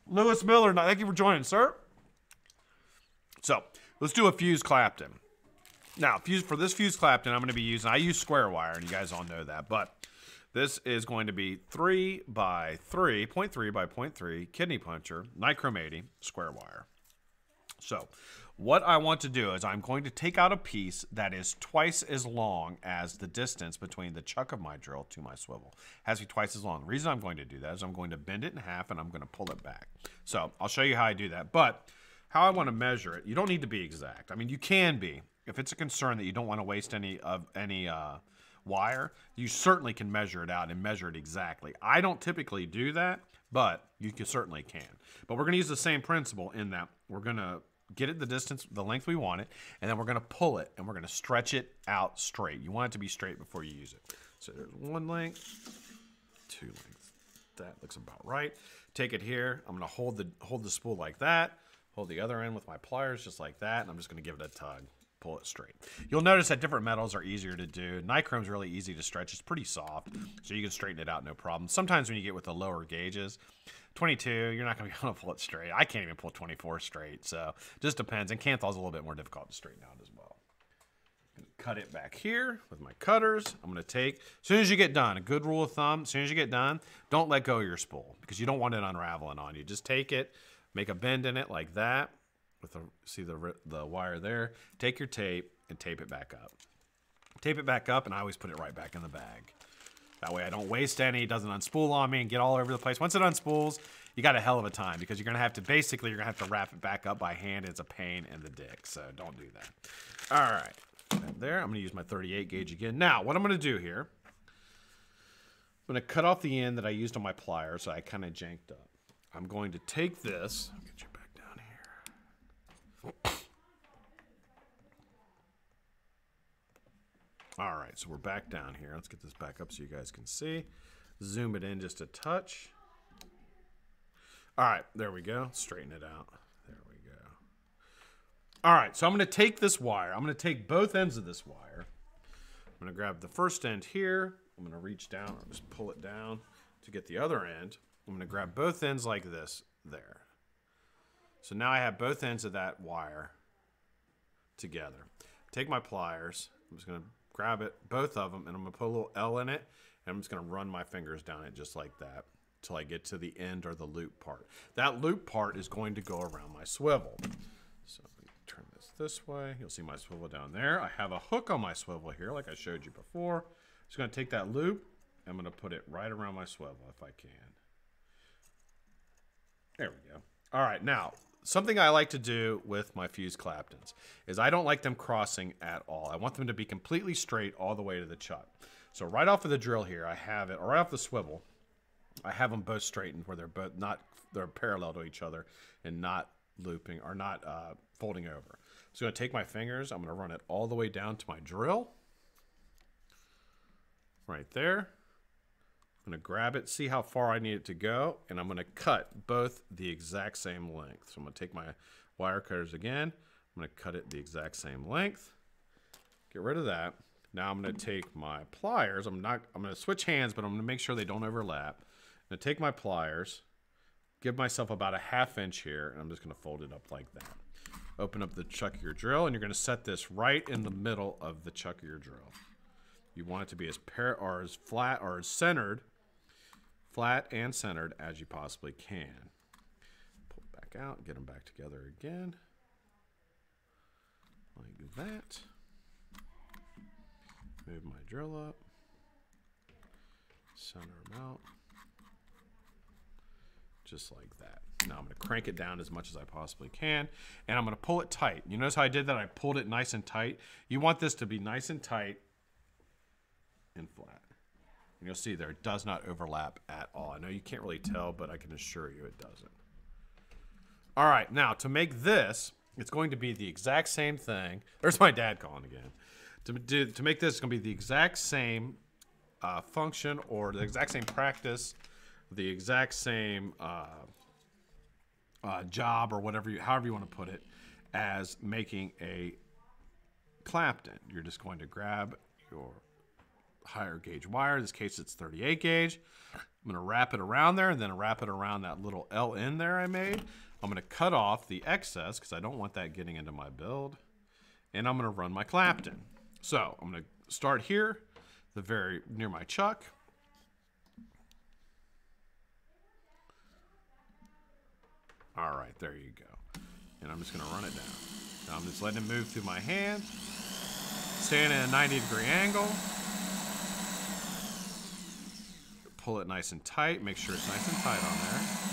Lewis Miller, thank you for joining, sir. So let's do a fuse Clapton. Now, for this fuse Clapton, I'm going to be using, I use square wire, and you guys all know that, but this is going to be 3 by 3, 0.3 by 0.3 kidney puncher, nichrome 80 square wire. So what I want to do is I'm going to take out a piece that is twice as long as the distance between the chuck of my drill to my swivel. It has to be twice as long. The reason I'm going to do that is I'm going to bend it in half and I'm going to pull it back. So I'll show you how I do that. But how I want to measure it, you don't need to be exact. I mean, you can be. If it's a concern that you don't want to waste any wire, you certainly can measure it out and measure it exactly. I don't typically do that, but you certainly can. But we're going to use the same principle in that we're going to get it the distance, the length we want it, and then we're going to pull it and we're going to stretch it out straight. You want it to be straight before you use it. So there's one length, two lengths. That looks about right. Take it here. I'm going to hold the spool like that. Hold the other end with my pliers just like that, and I'm just going to give it a tug. Pull it straight. You'll notice that different metals are easier to do. Nichrome's really easy to stretch. It's pretty soft, so you can straighten it out no problem. Sometimes when you get with the lower gauges, 22, you're not going to be able to pull it straight. I can't even pull 24 straight, so just depends. And Canthol's a little bit more difficult to straighten out as well. Cut it back here with my cutters. I'm going to take, as soon as you get done, a good rule of thumb, as soon as you get done, don't let go of your spool because you don't want it unraveling on you. Just take it, make a bend in it like that. See the wire there. Take your tape and tape it back up. Tape it back up, and I always put it right back in the bag. That way I don't waste any. It doesn't unspool on me and get all over the place. Once it unspools, you got a hell of a time because you're going to have to, basically, you're going to have to wrap it back up by hand. It's a pain in the dick, so don't do that. All right. There, I'm going to use my 38 gauge again. Now, what I'm going to do here, I'm going to cut off the end that I used on my pliers so I kind of janked up. I'm going to take this. I'll get you back down here. All right, so we're back down here. Let's get this back up so you guys can see. Zoom it in just a touch. All right, there we go. Straighten it out. There we go. All right, so I'm going to take this wire. I'm going to take both ends of this wire. I'm going to grab the first end here. I'm going to reach down. I'll just pull it down to get the other end. I'm going to grab both ends like this there. So now I have both ends of that wire together. Take my pliers. I'm just going to grab it, both of them, and I'm going to put a little L in it, and I'm just going to run my fingers down it just like that until I get to the end or the loop part. That loop part is going to go around my swivel. So I'm going to turn this way. You'll see my swivel down there. I have a hook on my swivel here like I showed you before. I'm just going to take that loop, and I'm going to put it right around my swivel if I can. There we go. All right, now, something I like to do with my fuse Claptons is I don't like them crossing at all. I want them to be completely straight all the way to the chuck. So right off of the drill here, I have it, or right off the swivel, I have them both straightened where they're parallel to each other and not looping or not folding over. So I'm going to take my fingers, I'm going to run it all the way down to my drill. Right there. I'm going to grab it, see how far I need it to go, and I'm going to cut both the exact same length. So I'm going to take my wire cutters again. I'm going to cut it the exact same length. Get rid of that. Now I'm going to take my pliers. I'm going to switch hands, but I'm going to make sure they don't overlap. I'm going to take my pliers, give myself about a ½ inch here, and I'm just going to fold it up like that. Open up the chuck of your drill, and you're going to set this right in the middle of the chuck of your drill. You want it to be as flat or as centered, flat and centered as you possibly can. Pull it back out, get them back together again. Like that. Move my drill up. Center them out. Just like that. Now I'm going to crank it down as much as I possibly can, and I'm going to pull it tight. You notice how I did that? I pulled it nice and tight. You want this to be nice and tight and flat. And you'll see there, it does not overlap at all. I know you can't really tell, but I can assure you it doesn't. All right, now to make this, it's going to be the exact same thing. There's my dad calling again. To make this, it's going to be the exact same function or the exact same practice, the exact same job or whatever, however you want to put it, as making a Clapton. You're just going to grab your higher gauge wire. In this case, it's 38 gauge. I'm going to wrap it around there and then wrap it around that little L in there I made. I'm going to cut off the excess because I don't want that getting into my build. And I'm going to run my Clapton. So I'm going to start here, near my chuck. All right, there you go. And I'm just going to run it down. Now I'm just letting it move through my hand. Staying at a 90-degree angle. Pull it nice and tight. Make sure it's nice and tight on there.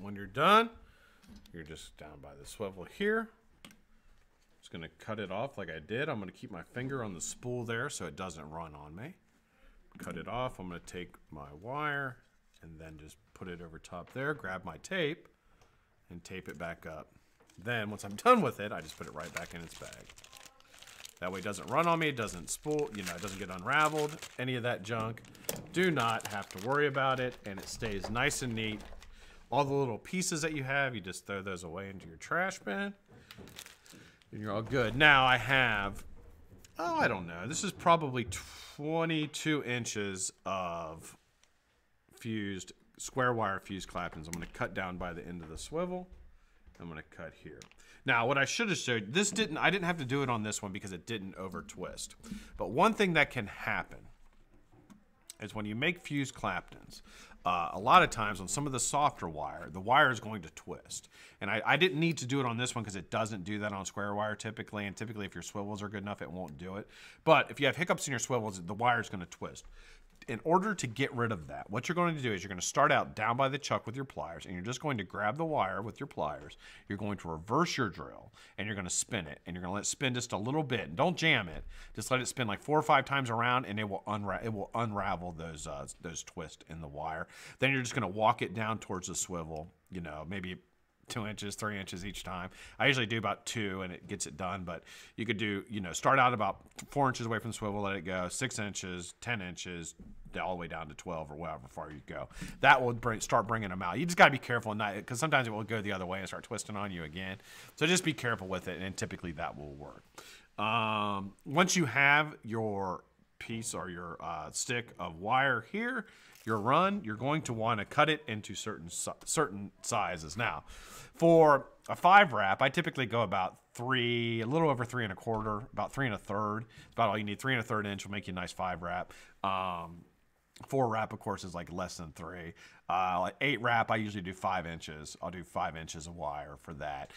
When you're done, you're just down by the swivel here. Just going to cut it off like I did. I'm going to keep my finger on the spool there so it doesn't run on me. Cut it off. I'm going to take my wire and then just put it over top there, grab my tape, and tape it back up. Then once I'm done with it, I just put it right back in its bag. That way it doesn't run on me, it doesn't spool, it doesn't get unraveled, any of that junk. Do not have to worry about it, and it stays nice and neat. All the little pieces that you have, you just throw those away into your trash bin, and you're all good. Now I have, I don't know, this is probably 22 inches of fused, square wire fused Claptons. I'm gonna cut down by the end of the swivel. I'm gonna cut here. Now, what I should have showed, I didn't have to do it on this one because it didn't over twist. But one thing that can happen is when you make fused Claptons, a lot of times on some of the softer wire, the wire is going to twist. And I didn't need to do it on this one because it doesn't do that on square wire typically. And typically if your swivels are good enough, it won't do it. But if you have hiccups in your swivels, the wire is going to twist. In order to get rid of that, what you're going to do is you're going to start out down by the chuck with your pliers, and you're just going to grab the wire with your pliers. You're going to reverse your drill, and you're going to spin it, and you're going to let it spin just a little bit. And don't jam it. Just let it spin like 4 or 5 times around, and it will unravel those twists in the wire. Then you're just going to walk it down towards the swivel, maybe 2 inches, 3 inches each time. I usually do about 2 and it gets it done, but you could do, start out about 4 inches away from the swivel, let it go, 6 inches, 10 inches, all the way down to 12 or however far you go. That will start bringing them out. You just got to be careful, because sometimes it will go the other way and start twisting on you again. So just be careful with it, and typically that will work. Once you have your piece or your stick of wire here, your run, you're going to want to cut it into certain sizes. Now, for a 5 wrap, I typically go about a little over 3 1/4, about 3 1/3. It's about all you need. 3 1/3 inch will make you a nice 5 wrap. 4 wrap, of course, is like less than 3. Like 8 wrap, I usually do 5 inches. I'll do 5 inches of wire for that,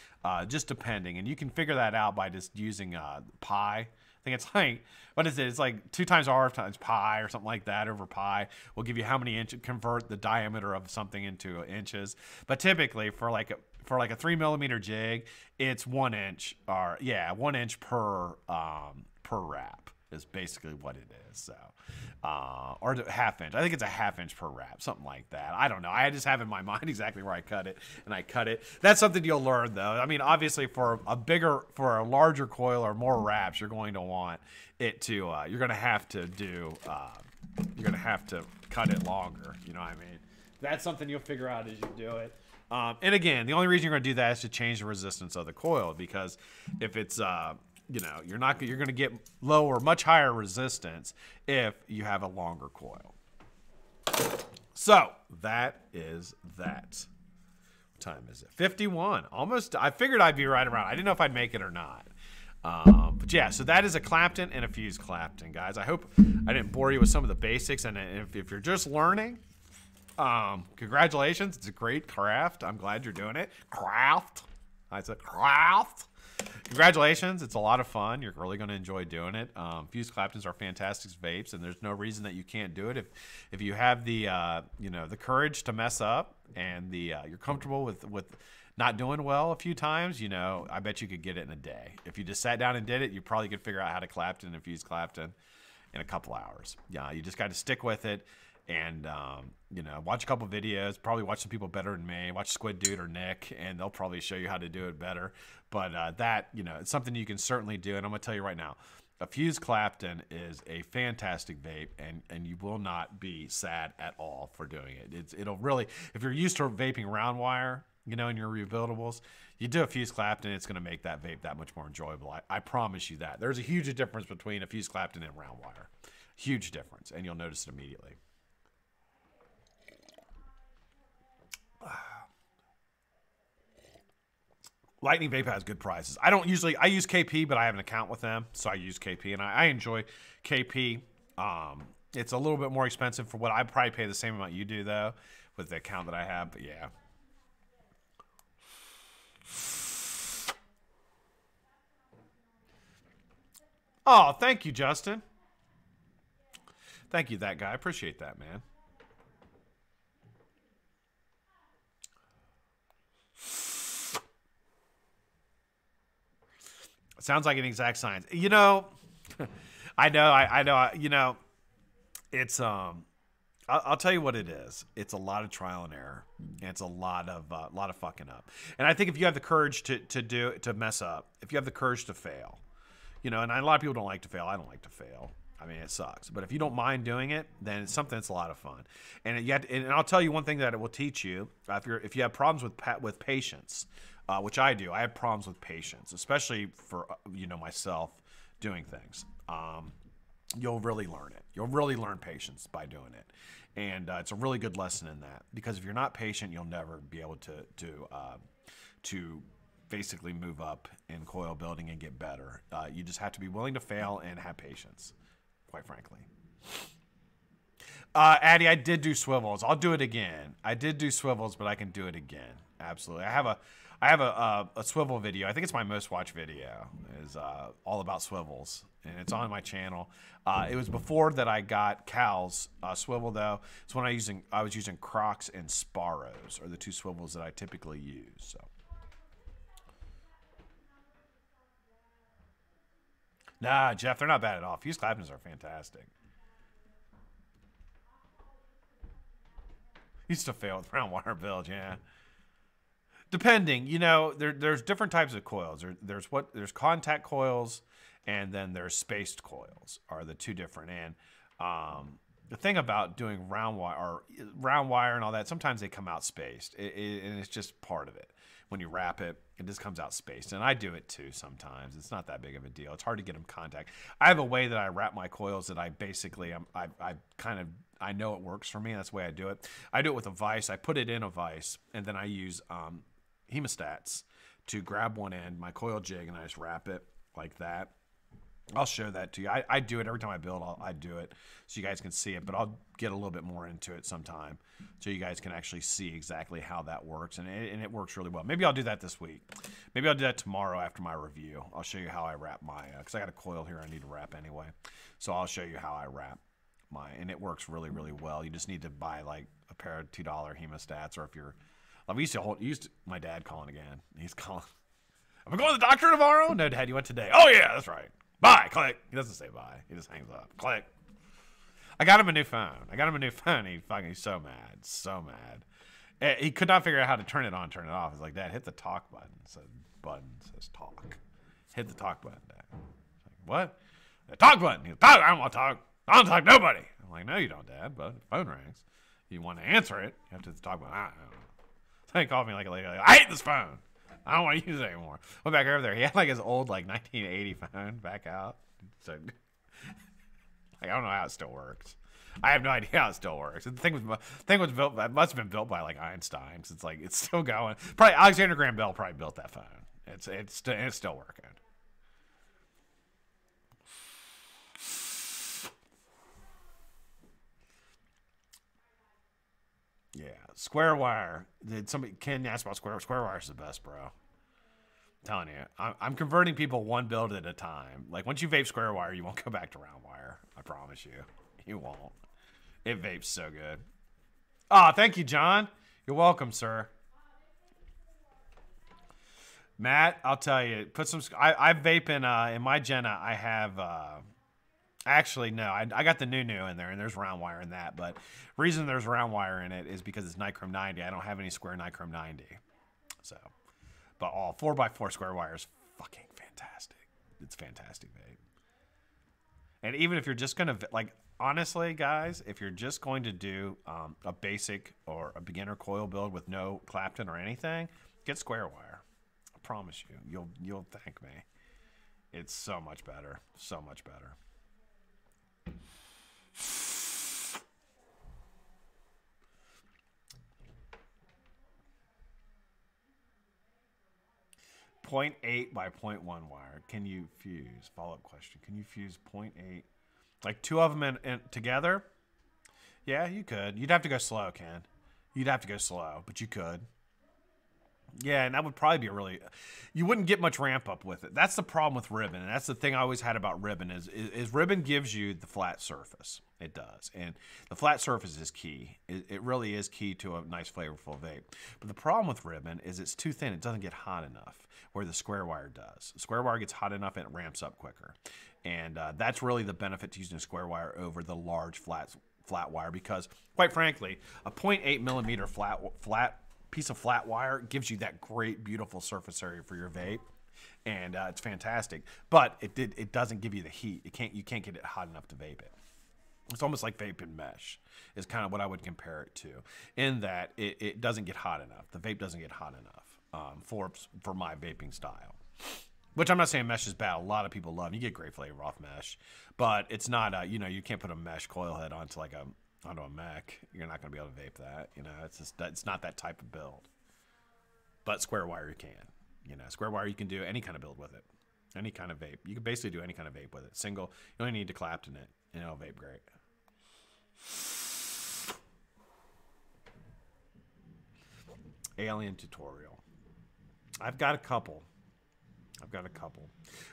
just depending. And you can figure that out by just using pi. I think it's like, what is it? It's like 2 times R times pi or something like that over pi will give you how many inches, convert the diameter of something into inches. But typically for like a 3 millimeter jig, it's 1 inch, or 1 inch per wrap is basically what it is. So, or ½ inch. I think it's a ½ inch per wrap, something like that. I don't know. I just have in my mind exactly where I cut it, and I cut it. That's something you'll learn, though. I mean, obviously, for a larger coil or more wraps, you're going to want it to. You're going to have to do. You're going to have to cut it longer. You know what I mean? That's something you'll figure out as you do it. And again, the only reason you're going to do that is to change the resistance of the coil, because if it's you're going to get lower, much higher resistance if you have a longer coil. So that is that. What time is it? 51. Almost. I figured I'd be right around. I didn't know if I'd make it or not. But yeah, so that is a Clapton and a fused Clapton, guys. I hope I didn't bore you with some of the basics. And if you're just learning, congratulations. It's a great craft. I'm glad you're doing it. Craft. I said craft. Congratulations. It's a lot of fun. You're really going to enjoy doing it. Fused Claptons are fantastic vapes, and there's no reason that you can't do it if you have the the courage to mess up, and you're comfortable with not doing well a few times. I bet you could get it in a day. If you just sat down and did it, you probably could figure out how to Clapton and fuse Clapton in a couple hours. Yeah, you just got to stick with it. And, watch a couple videos, probably watch some people better than me, watch Squid Dude or Nick, and they'll probably show you how to do it better. But it's something you can certainly do. And I'm going to tell you right now, a fused Clapton is a fantastic vape, and you will not be sad at all for doing it. It'll really, if you're used to vaping round wire, in your rebuildables, you do a fused Clapton, it's going to make that vape that much more enjoyable. I promise you that. There's a huge difference between a fused Clapton and round wire. Huge difference, and you'll notice it immediately. Lightning Vape has good prices. I use KP, but I have an account with them, so I use KP, and I enjoy KP. It's a little bit more expensive for what I probably pay the same amount you do, though, with the account that I have, but yeah. Oh, thank you, Justin. Thank you, that guy. I appreciate that, man. Sounds like an exact science. I know. It's I'll tell you what it is. It's a lot of trial and error, and it's a lot of fucking up. And I think if you have the courage to mess up, if you have the courage to fail, and a lot of people don't like to fail. I don't like to fail. I mean, it sucks. But if you don't mind doing it, then it's something that's a lot of fun. And and I'll tell you one thing that it will teach you. If you have problems with patience, which I do, I have problems with patience, especially for myself doing things. You'll really learn it. You'll really learn patience by doing it, and it's a really good lesson in that. Because if you're not patient, you'll never be able to basically move up in coil building and get better. You just have to be willing to fail and have patience, quite frankly. Addy, I did do swivels. I'll do it again. I did do swivels, but I can do it again. Absolutely. I have a swivel video. I think it's my most watched video. Is all about swivels, and it's on my channel. It was before that I got Cal's swivel, though. It's when I was using Crocs and Sparrows, are the two swivels that I typically use. So. Nah, Jeff, they're not bad at all. Fused Claptons are fantastic. Used to fail with round wire build, yeah. Depending, there's different types of coils. There's contact coils, and then there's spaced coils are the two different. And the thing about doing round wire and all that, sometimes they come out spaced, and it's just part of it. when you wrap it, it just comes out spaced. And I do it too sometimes. It's not that big of a deal. It's hard to get them contact. I have a way that I wrap my coils that I basically, I know it works for me. That's the way I do it. I do it with a vise. I put it in a vise, and then I use hemostats to grab one end, my coil jig, and I just wrap it like that. I'll show that to you. I do it every time I build. I do it so you guys can see it, but I'll get a little bit more into it sometime so you guys can actually see exactly how that works, and it works really well. Maybe I'll do that this week. Maybe I'll do that tomorrow after my review. I'll show you how I wrap my, because I got a coil here I need to wrap anyway. So I'll show you how I wrap my, and it works really, really well. You just need to buy like a pair of $2 hemostats, or if you're, like, we used to my dad calling again. He's calling, am I going to the doctor tomorrow? No, Dad, you went today. Oh yeah, that's right. Bye, click. He doesn't say bye. He just hangs up. Click. I got him a new phone. He's so mad. So mad. He could not figure out how to turn it on, turn it off. He's like, Dad, hit the talk button. Button says talk. Hit the talk button, Dad. Like, what? The talk button. He's like, I don't want to talk. I don't talk to nobody. I'm like, no, you don't, Dad. But the phone rings. You want to answer it, you have to hit the talk button. I don't know. So he called me like a lady. I hate this phone. I don't want to use it anymore. Went back over there. He had like his old like 1980 phone back out. So like, I don't know how it still works. I have no idea how it still works. The thing was built. It must have been built by like Einstein. It's like it's still going. Probably Alexander Graham Bell probably built that phone. It's still working. Yeah, square wire. Did somebody Ken ask about square wire? Is the best, bro. I'm telling you, I'm converting people one build at a time. Like once you vape square wire, you won't go back to round wire. I promise you, you won't. It vapes so good. Oh, thank you, John. You're welcome, sir. Matt, I'll tell you, put some. I vape in my Jenna. I have. Actually, no, I got the new in there, and there's round wire in that. But reason there's round wire in it is because it's Nichrome 90. I don't have any square Nichrome 90. So, but all 4x4 square wire is fucking fantastic. It's fantastic, vape. And even if you're just going to, like, honestly, guys, if you're just going to do a basic or a beginner coil build with no Clapton or anything, get square wire. I promise you, you'll thank me. It's so much better. So much better. 0.8 by 0.1 wire. Can you fuse? Follow-up question. Can you fuse 0.8? Like two of them in together? Yeah, you could. You'd have to go slow, Ken. You'd have to go slow, but you could. Yeah, and that would probably be a really... You wouldn't get much ramp up with it. That's the problem with ribbon, and that's the thing I always had about ribbon is ribbon gives you the flat surface. It does, and the flat surface is key. It really is key to a nice, flavorful vape. But the problem with ribbon is it's too thin. It doesn't get hot enough, where the square wire does. The square wire gets hot enough and it ramps up quicker. And that's really the benefit to using a square wire over the large flat wire because, quite frankly, a 0.8 millimeter flat piece of flat wire gives you that great, beautiful surface area for your vape, and it's fantastic. But it doesn't give you the heat. You can't get it hot enough to vape it. It's almost like vaping mesh is kind of what I would compare it to, in that it doesn't get hot enough. The vape doesn't get hot enough for my vaping style. Which I'm not saying mesh is bad. A lot of people love it. You get great flavor off mesh, but it's not. You can't put a mesh coil head onto a mech. You're not going to be able to vape that. It's not that type of build. But square wire you can. Square wire you can do any kind of build with it. Any kind of vape. You can basically do any kind of vape with it. Single. You only need to Clapton it, and it'll vape great. Alien tutorial. I've got a couple.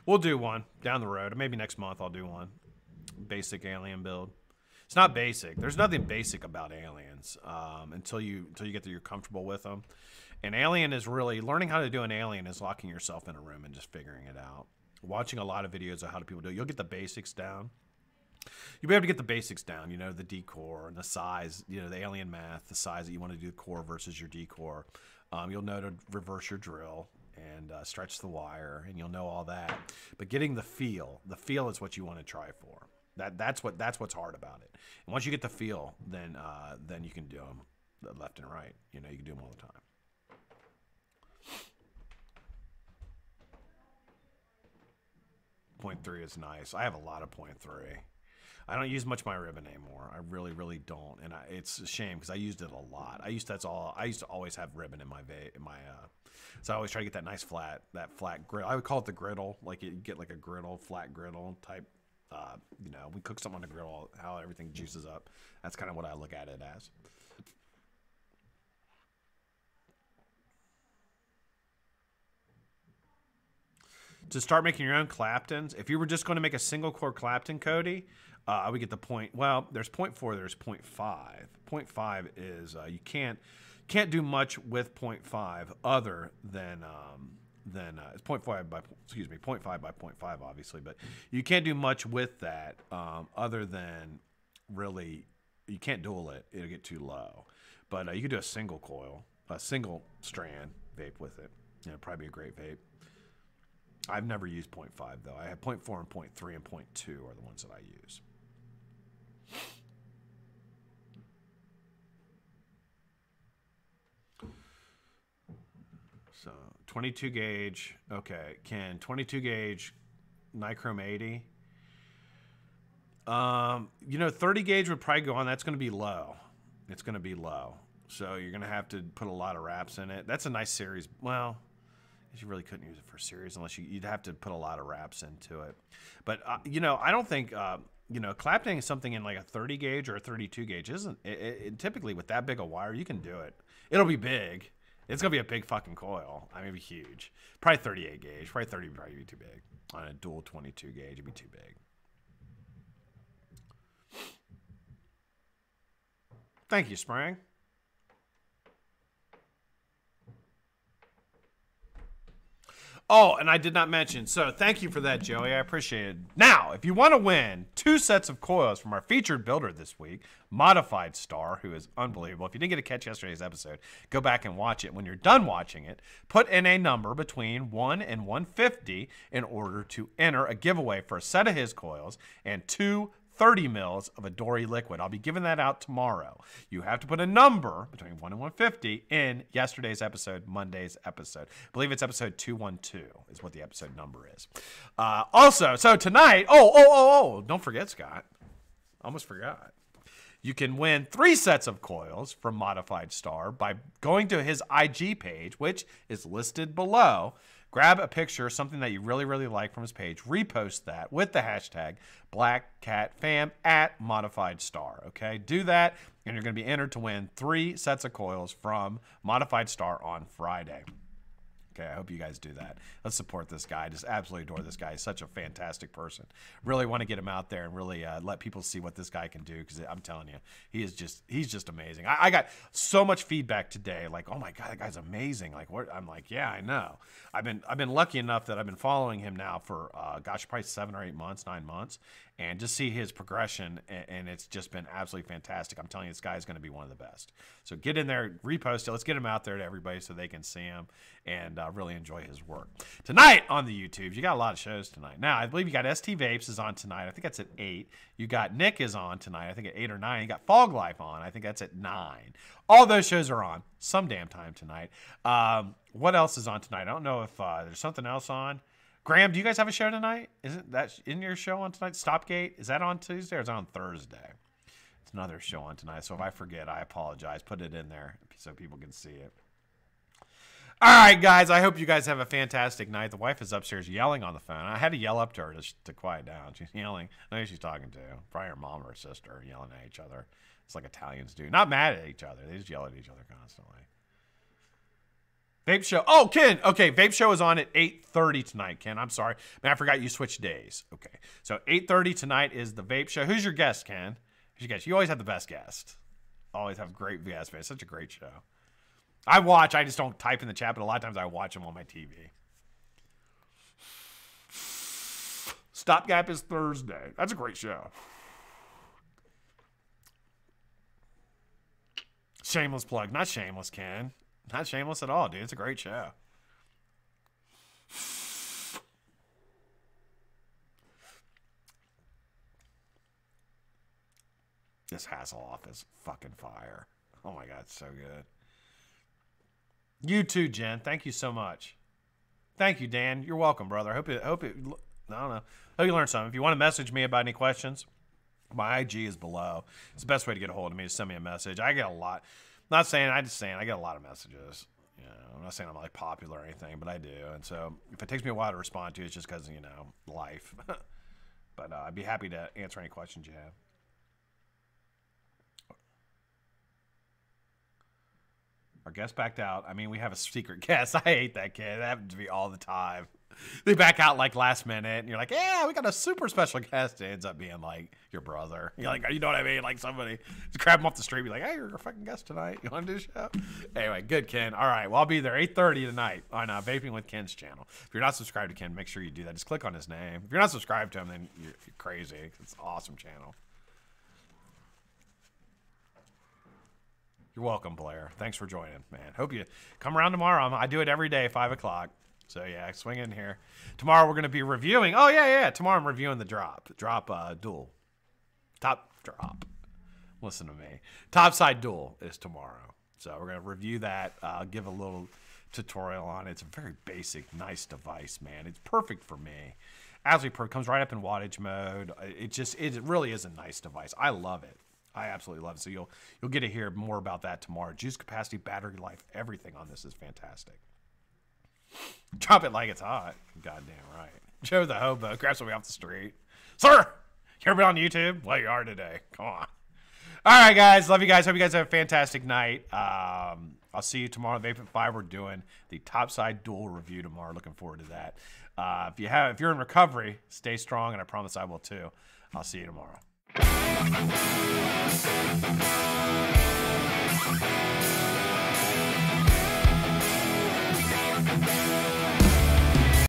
We'll do one down the road. Maybe next month I'll do one. Basic alien build. It's not basic. There's nothing basic about aliens until you get that you're comfortable with them. An alien is really learning how to do an alien is locking yourself in a room and just figuring it out. Watching a lot of videos of how do people do it. You'll get the basics down. You'll be able to get the basics down. The decor and the size. The alien math, the size that you want to do the core versus your decor. You'll know to reverse your drill and stretch the wire, and you'll know all that. But getting the feel is what you want to try for. That's what's hard about it. And once you get the feel, then you can do them left and right. You can do them all the time. .3 is nice. I have a lot of .3. I don't use much of my ribbon anymore. I really, really don't, and it's a shame because I used it a lot. I used to always have ribbon in my so I always try to get that nice flat griddle. I would call it the griddle, like you get like a griddle, flat griddle type. You know, we cook something on the griddle, how everything juices up. That's kind of what I look at it as. To start making your own Claptons, if you were just going to make a single core Clapton, Cody, I would get the point. Well, there's 0.4, there's 0.5. 0.5 is you can't do much with 0.5 other than it's 0.5 by 0.5 obviously, but you can't do much with that other than really you can't dual it. It'll get too low. But you could do a single coil, a single strand vape with it. You know, probably be a great vape. I've never used 0.5 though. I have 0.4 and 0.3 and 0.2 are the ones that I use. So 22 gauge. Okay, Ken, 22 gauge Nichrome 80. You know, 30 gauge would probably go on. That's going to be low. It's going to be low. So you're going to have to put a lot of wraps in it. That's a nice series. Well, you really couldn't use it for series unless you'd have to put a lot of wraps into it. But, you know, I don't think, you know, Clapton is something in like a 30 gauge or a 32 gauge. Isn't it, typically with that big a wire, you can do it. It'll be big. It's going to be a big fucking coil. I mean, it'd be huge. Probably 38 gauge. Probably 30 would probably be too big. On a dual 22 gauge, it'd be too big. Thank you, Spring. Oh, and I did not mention, so thank you for that, Joey. I appreciate it. Now, if you want to win 2 sets of coils from our featured builder this week, ModifiedStar, who is unbelievable. If you didn't get to catch yesterday's episode, go back and watch it. When you're done watching it, put in a number between 1 and 150 in order to enter a giveaway for a set of his coils and 2 30 mils of Adore ELiquid. I'll be giving that out tomorrow. You have to put a number between 1 and 150 in yesterday's episode, Monday's episode. I believe it's episode 212 is what the episode number is. Also, so tonight, don't forget, Scott. Almost forgot. You can win 3 sets of coils from ModifiedStar by going to his IG page, which is listed below. Grab a picture, something that you really, really like from his page, repost that with the hashtag BlackCatFam at ModifiedStar, okay? Do that, and you're going to be entered to win 3 sets of coils from ModifiedStar on Friday. Okay, I hope you guys do that. Let's support this guy. I just absolutely adore this guy. He's such a fantastic person. Really want to get him out there and really let people see what this guy can do, because I'm telling you, he's just amazing. I got so much feedback today, like, oh my God, that guy's amazing. Like, what? I'm like, yeah, I know. I've been lucky enough that I've been following him now for gosh, probably 7 or 8 months, 9 months, and just see his progression, and it's just been absolutely fantastic. I'm telling you, this guy is going to be one of the best. So get in there, repost it. Let's get him out there to everybody so they can see him and really enjoy his work. Tonight on the YouTubes, you got a lot of shows tonight. Now, I believe you got ST Vapes is on tonight. I think that's at 8. You got Nick is on tonight. I think at 8 or 9. You got Fog Life on. I think that's at 9. All those shows are on some damn time tonight. What else is on tonight? I don't know if there's something else on. Graham, do you guys have a show tonight? Isn't that in your show on tonight? Stopgate? Is that on Tuesday or is that on Thursday? It's another show on tonight. So if I forget, I apologize. Put it in there so people can see it. All right, guys. I hope you guys have a fantastic night. The wife is upstairs yelling on the phone. I had to yell up to her to quiet down. She's yelling. I know who she's talking to. Probably her mom or her sister yelling at each other. It's like Italians do. Not mad at each other. They just yell at each other constantly. Vape show. Oh, Ken. Okay, Vape show is on at 8:30 tonight, Ken. I'm sorry. Man, I forgot you switched days. Okay. So 8:30 tonight is the Vape show. Who's your guest, Ken? Who's your guest? You always have the best guest. Always have great guests, man. It's such a great show. I watch. I just don't type in the chat, but a lot of times I watch them on my TV. Stopgap is Thursday. That's a great show. Shameless plug. Not shameless, Ken. Not shameless at all, dude. It's a great show. This Hasselhoff is fucking fire. Oh my God, it's so good. You too, Jen. Thank you so much. Thank you, Dan. You're welcome, brother. I hope it I don't know. Hope you learned something. If you want to message me about any questions, my IG is below. It's the best way to get a hold of me is send me a message. I get a lot. I'm not saying, I'm just saying I get a lot of messages. You know, I'm not saying I'm like popular or anything, but I do. And so if it takes me a while to respond to, it's just because, you know, life. But I'd be happy to answer any questions you have. Our guest backed out. I mean, we have a secret guest. I hate that kid. That happens to me all the time. They back out like last minute, and you're like, yeah, we got a super special guest. It ends up being like your brother. You're like, you know what I mean? Like somebody just grab him off the street, be like, hey, you're a fucking guest tonight. You want to do a show? Anyway, good, Ken. All right, well, I'll be there 8:30 tonight on Vaping with Ken's channel. If you're not subscribed to Ken, make sure you do that. Just click on his name. If you're not subscribed to him, then you're crazy. It's an awesome channel. You're welcome, Blair. Thanks for joining, man. Hope you come around tomorrow. I do it every day, 5 o'clock. So, yeah, swing in here. Tomorrow we're going to be reviewing. Oh, yeah. Tomorrow I'm reviewing the drop. Duel. Top drop. Listen to me. Topside Duel is tomorrow. So we're going to review that. Give a little tutorial on it. It's a very basic, nice device, man. It's perfect for me. Absolutely perfect. Comes right up in wattage mode. It really is a nice device. I love it. I absolutely love it. So you'll get to hear more about that tomorrow. Juice capacity, battery life, everything on this is fantastic. Drop it like it's hot. Goddamn right. Joe the hobo grabs somebody off the street. Sir, you ever been on YouTube? Well, you are today. Come on. All right, guys. Love you guys. Hope you guys have a fantastic night. I'll see you tomorrow at Vape at 5. We're doing the Topside Duel review tomorrow. Looking forward to that. If you're in recovery, stay strong, and I promise I will too. I'll see you tomorrow.